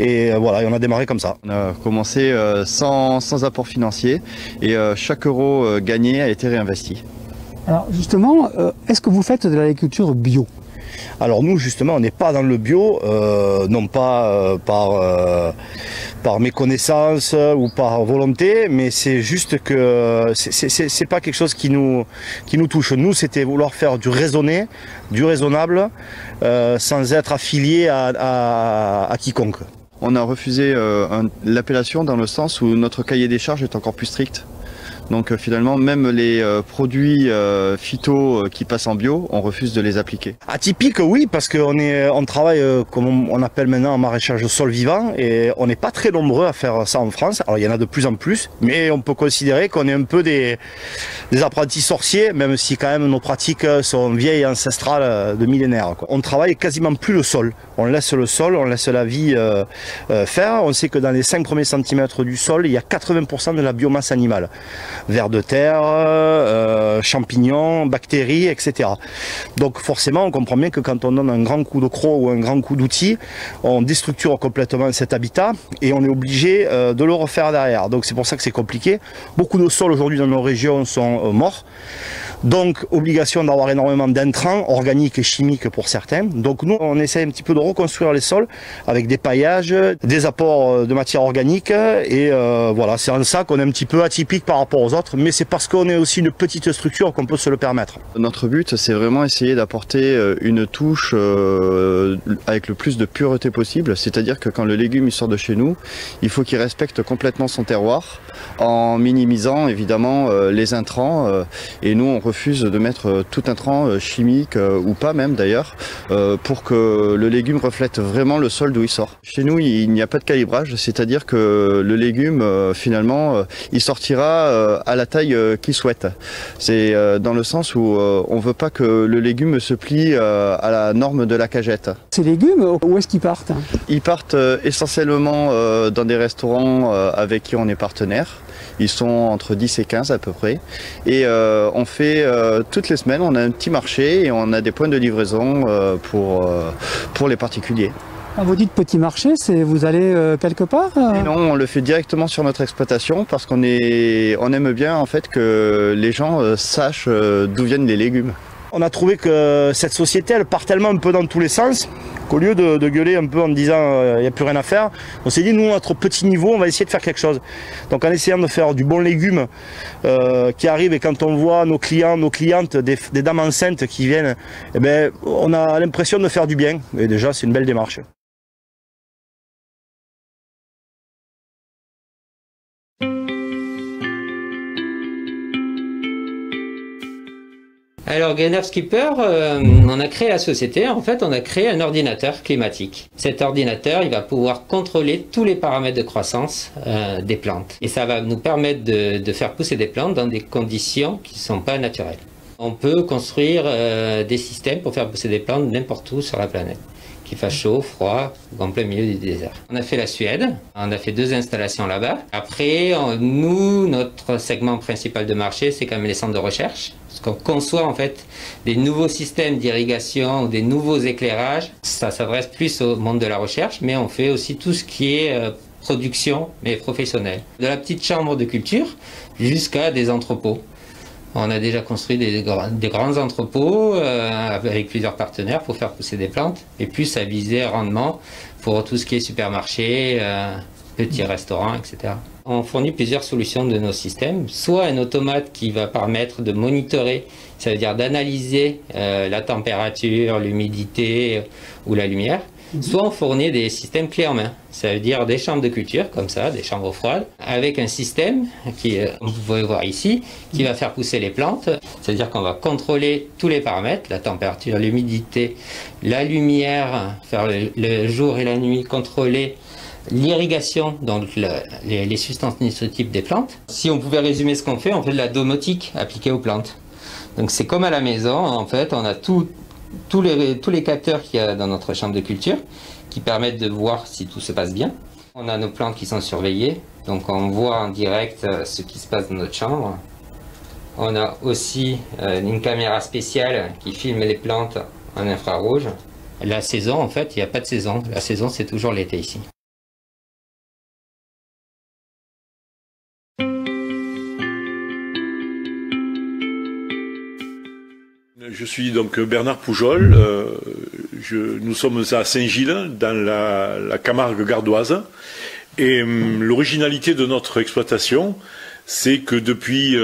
Et voilà, et on a démarré comme ça.
On a commencé sans apport financier et chaque euro gagné a été réinvesti.
Alors justement, est-ce que vous faites de l'agriculture bio ?
Alors nous justement on n'est pas dans le bio, non pas par méconnaissance ou par volonté, mais c'est juste que c'est pas quelque chose qui nous touche. Nous c'était vouloir faire du raisonné, du raisonnable, sans être affilié à quiconque.
On a refusé l'appellation dans le sens où notre cahier des charges est encore plus strict. Donc finalement, même les produits phyto qui passent en bio, on refuse de les appliquer.
Atypique, oui, parce qu'on travaille, comme on appelle maintenant, en maraîchage sol vivant, et on n'est pas très nombreux à faire ça en France. Alors il y en a de plus en plus, mais on peut considérer qu'on est un peu des apprentis sorciers, même si quand même nos pratiques sont vieilles et ancestrales de millénaires, quoi. On travaille quasiment plus le sol. On laisse le sol, on laisse la vie faire. On sait que dans les 5 premiers centimètres du sol, il y a 80% de la biomasse animale. vers de terre, champignons, bactéries, etc. Donc forcément, on comprend bien que quand on donne un grand coup de croc ou un grand coup d'outil, on déstructure complètement cet habitat et on est obligé de le refaire derrière. Donc c'est pour ça que c'est compliqué. Beaucoup de sols aujourd'hui dans nos régions sont morts. Donc obligation d'avoir énormément d'intrants organiques et chimiques pour certains. Donc nous on essaie un petit peu de reconstruire les sols avec des paillages, des apports de matière organique et voilà, c'est en ça qu'on est un petit peu atypique par rapport aux autres, mais c'est parce qu'on est aussi une petite structure qu'on peut se le permettre.
Notre but, c'est vraiment essayer d'apporter une touche avec le plus de pureté possible, c'est-à-dire que quand le légume il sort de chez nous, il faut qu'il respecte complètement son terroir en minimisant évidemment les intrants et nous on refuse de mettre tout intrant chimique ou pas même d'ailleurs pour que le légume reflète vraiment le sol d'où il sort. Chez nous il n'y a pas de calibrage, c'est-à-dire que le légume finalement il sortira à la taille qu'il souhaite. C'est dans le sens où on veut pas que le légume se plie à la norme de la cagette.
Ces légumes, où est-ce qu'ils partent?
Ils partent essentiellement dans des restaurants avec qui on est partenaire. Ils sont entre 10 et 15 à peu près. Et on fait toutes les semaines, on a un petit marché et on a des points de livraison pour les particuliers.
Quand vous dites petit marché, c'est vous allez quelque part?
Et non, on le fait directement sur notre exploitation parce qu'on aime bien en fait que les gens sachent d'où viennent les légumes.
On a trouvé que cette société, elle part tellement un peu dans tous les sens qu'au lieu de gueuler un peu en disant il n'y a plus rien à faire, on s'est dit nous à notre petit niveau on va essayer de faire quelque chose. Donc en essayant de faire du bon légume qui arrive, et quand on voit nos clients, nos clientes, des dames enceintes qui viennent, eh ben, on a l'impression de faire du bien et déjà c'est une belle démarche.
Alors Gainer Skipper, on a créé la société, en fait on a créé un ordinateur climatique. Cet ordinateur il va pouvoir contrôler tous les paramètres de croissance des plantes. Et ça va nous permettre de faire pousser des plantes dans des conditions qui ne sont pas naturelles. On peut construire des systèmes pour faire pousser des plantes n'importe où sur la planète, qu'il fasse chaud, froid, ou en plein milieu du désert. On a fait la Suède, on a fait 2 installations là-bas. Après, nous, notre segment principal de marché, c'est quand même les centres de recherche. Parce qu'on conçoit en fait des nouveaux systèmes d'irrigation ou des nouveaux éclairages. Ça s'adresse plus au monde de la recherche, mais on fait aussi tout ce qui est production, mais professionnelle. De la petite chambre de culture jusqu'à des entrepôts. On a déjà construit des grands entrepôts avec plusieurs partenaires pour faire pousser des plantes, et plus à viser rendement pour tout ce qui est supermarché, petits restaurants, etc. On fournit plusieurs solutions de nos systèmes, soit un automate qui va permettre de monitorer, ça veut dire d'analyser la température, l'humidité ou la lumière, soit on fournit des systèmes clés en main, ça veut dire des chambres de culture, comme ça, des chambres froides, avec un système, qui, vous pouvez voir ici, qui va faire pousser les plantes, c'est-à-dire qu'on va contrôler tous les paramètres, la température, l'humidité, la lumière, faire le jour et la nuit, contrôler l'irrigation, donc les substances nutritives des plantes. Si on pouvait résumer ce qu'on fait, on fait de la domotique appliquée aux plantes. Donc c'est comme à la maison, en fait, on a tous les capteurs qu'il y a dans notre chambre de culture qui permettent de voir si tout se passe bien. On a nos plantes qui sont surveillées, donc on voit en direct ce qui se passe dans notre chambre. On a aussi une caméra spéciale qui filme les plantes en infrarouge. La saison, en fait, il n'y a pas de saison. La saison, c'est toujours l'été ici.
Je suis donc Bernard Poujol, nous sommes à Saint-Gilles, dans la Camargue gardoise, et l'originalité de notre exploitation, c'est que depuis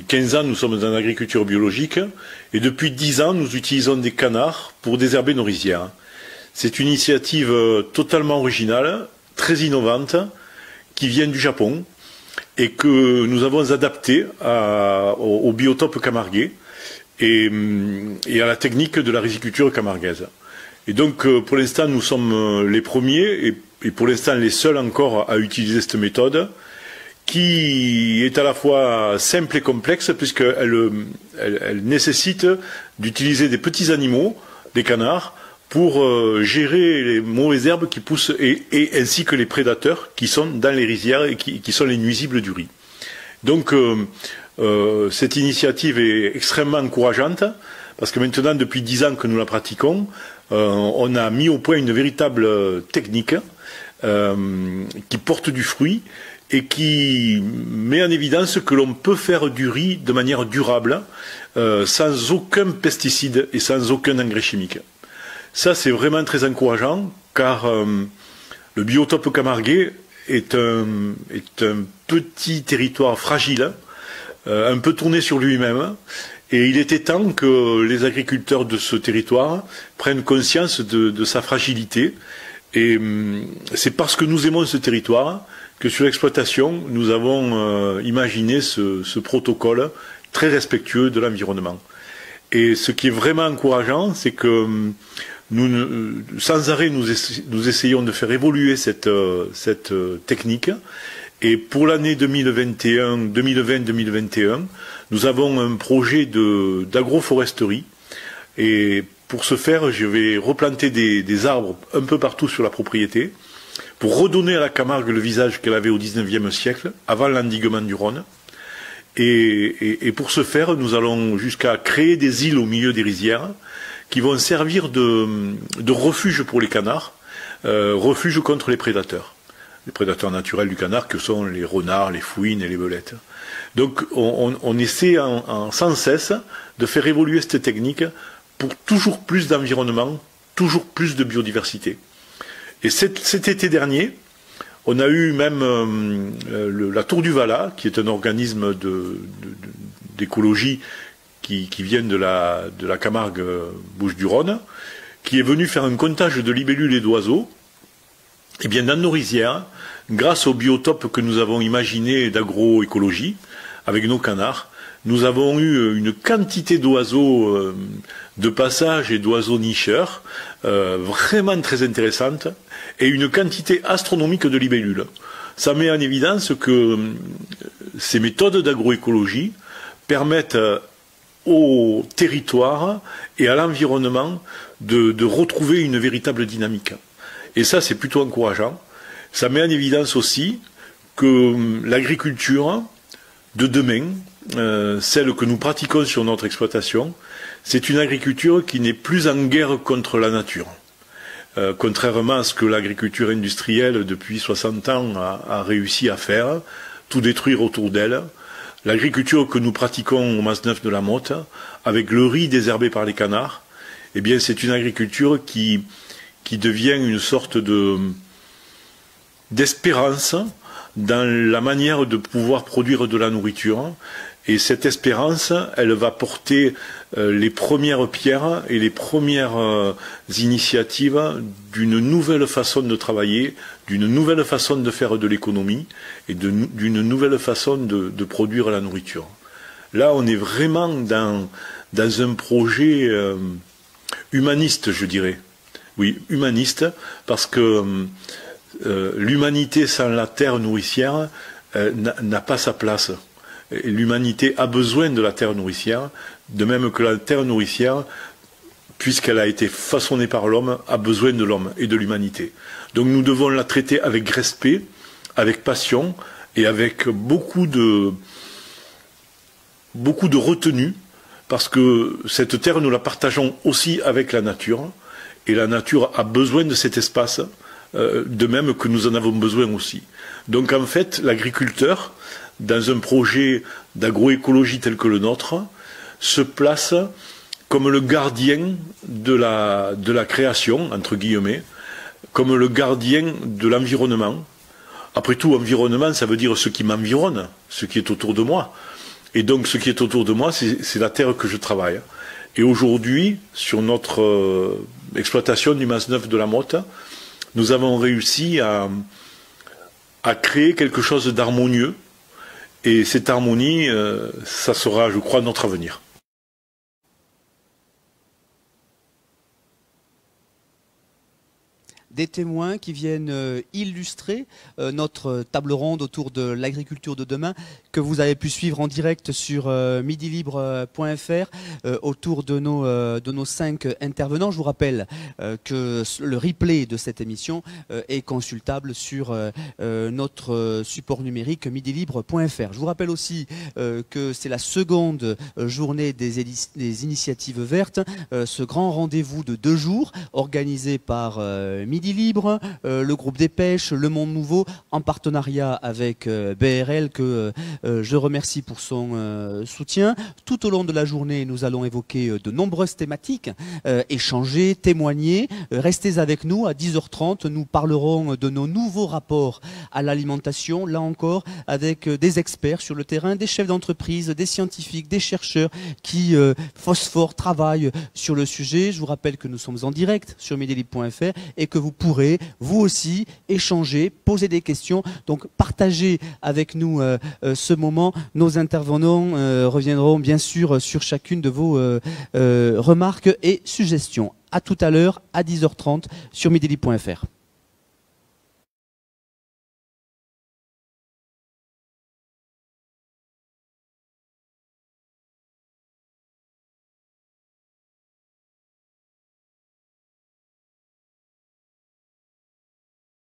15 ans, nous sommes dans l'agriculture biologique, et depuis 10 ans, nous utilisons des canards pour désherber nos rizières. C'est une initiative totalement originale, très innovante, qui vient du Japon, et que nous avons adaptée au biotope camarguais, et à la technique de la riziculture camarguaise. Et donc pour l'instant nous sommes les premiers et pour l'instant les seuls encore à utiliser cette méthode qui est à la fois simple et complexe puisqu'elle nécessite d'utiliser des petits animaux, des canards, pour gérer les mauvaises herbes qui poussent et ainsi que les prédateurs qui sont dans les rizières et qui sont les nuisibles du riz. Donc cette initiative est extrêmement encourageante parce que maintenant, depuis 10 ans que nous la pratiquons, on a mis au point une véritable technique qui porte du fruit et qui met en évidence que l'on peut faire du riz de manière durable, sans aucun pesticide et sans aucun engrais chimique. Ça, c'est vraiment très encourageant, car le biotope camarguais est un petit territoire fragile, un peu tourné sur lui-même, et il était temps que les agriculteurs de ce territoire prennent conscience de sa fragilité. Et c'est parce que nous aimons ce territoire que sur l'exploitation, nous avons imaginé ce protocole très respectueux de l'environnement. Et ce qui est vraiment encourageant, c'est que sans arrêt, nous essayons de faire évoluer cette technique. Et pour l'année 2020-2021, nous avons un projet d'agroforesterie. Et pour ce faire, je vais replanter des arbres un peu partout sur la propriété pour redonner à la Camargue le visage qu'elle avait au XIXe siècle, avant l'endiguement du Rhône. Et pour ce faire, nous allons jusqu'à créer des îles au milieu des rizières qui vont servir de refuge pour les canards, refuge contre les prédateurs naturels du canard que sont les renards, les fouines et les belettes. Donc on essaie sans cesse de faire évoluer cette technique pour toujours plus d'environnement, toujours plus de biodiversité. Et cet été dernier, on a eu même la Tour du Valat, qui est un organisme d'écologie qui vient de la Camargue Bouches-du-Rhône, qui est venu faire un comptage de libellules et d'oiseaux. Et bien dans nos rizières, grâce au biotope que nous avons imaginé d'agroécologie, avec nos canards, nous avons eu une quantité d'oiseaux de passage et d'oiseaux nicheurs vraiment très intéressante, et une quantité astronomique de libellules. Ça met en évidence que ces méthodes d'agroécologie permettent au territoire et à l'environnement de retrouver une véritable dynamique. Et ça, c'est plutôt encourageant. Ça met en évidence aussi que l'agriculture de demain, celle que nous pratiquons sur notre exploitation, c'est une agriculture qui n'est plus en guerre contre la nature. Contrairement à ce que l'agriculture industrielle, depuis 60 ans, a réussi à faire, tout détruire autour d'elle. L'agriculture que nous pratiquons au Mas-Neuf de la Motte, avec le riz désherbé par les canards, eh bien, c'est une agriculture qui devient une sorte d'espérance dans la manière de pouvoir produire de la nourriture. Et cette espérance, elle va porter les premières pierres et les premières initiatives d'une nouvelle façon de travailler, d'une nouvelle façon de faire de l'économie et d'une nouvelle façon de produire la nourriture. Là, on est vraiment dans un projet humaniste, je dirais. Oui, humaniste, parce que l'humanité sans la terre nourricière n'a pas sa place. L'humanité a besoin de la terre nourricière, de même que la terre nourricière, puisqu'elle a été façonnée par l'homme, a besoin de l'homme et de l'humanité. Donc nous devons la traiter avec respect, avec passion et avec beaucoup de retenue, parce que cette terre, nous la partageons aussi avec la nature, et la nature a besoin de cet espace, de même que nous en avons besoin aussi. Donc en fait, l'agriculteur, dans un projet d'agroécologie tel que le nôtre, se place comme le gardien de la création, entre guillemets, comme le gardien de l'environnement. Après tout, environnement, ça veut dire ce qui m'environne, ce qui est autour de moi. Et donc, ce qui est autour de moi, c'est la terre que je travaille. Et aujourd'hui, sur notre exploitation du Mas-Neuf de la Motte, nous avons réussi à créer quelque chose d'harmonieux. Et cette harmonie, ça sera, je crois, notre avenir.
des témoins qui viennent illustrer notre table ronde autour de l'agriculture de demain que vous avez pu suivre en direct sur midilibre.fr autour de nos 5 intervenants. Je vous rappelle que le replay de cette émission est consultable sur notre support numérique midilibre.fr. Je vous rappelle aussi que c'est la seconde journée des initiatives vertes, ce grand rendez-vous de 2 jours organisé par Midi Libre, le groupe des pêches, le Monde Nouveau, en partenariat avec BRL que je remercie pour son soutien. Tout au long de la journée, nous allons évoquer de nombreuses thématiques, échanger, témoigner. Restez avec nous à 10h30. Nous parlerons de nos nouveaux rapports à l'alimentation, là encore avec des experts sur le terrain, des chefs d'entreprise, des scientifiques, des chercheurs qui phosphorent, travaillent sur le sujet. Je vous rappelle que nous sommes en direct sur midilibre.fr et que vous pourrez, vous aussi, échanger, poser des questions. Donc, partagez avec nous ce moment. Nos intervenants reviendront bien sûr sur chacune de vos remarques et suggestions. À tout à l'heure, à 10h30 sur midilibre.fr.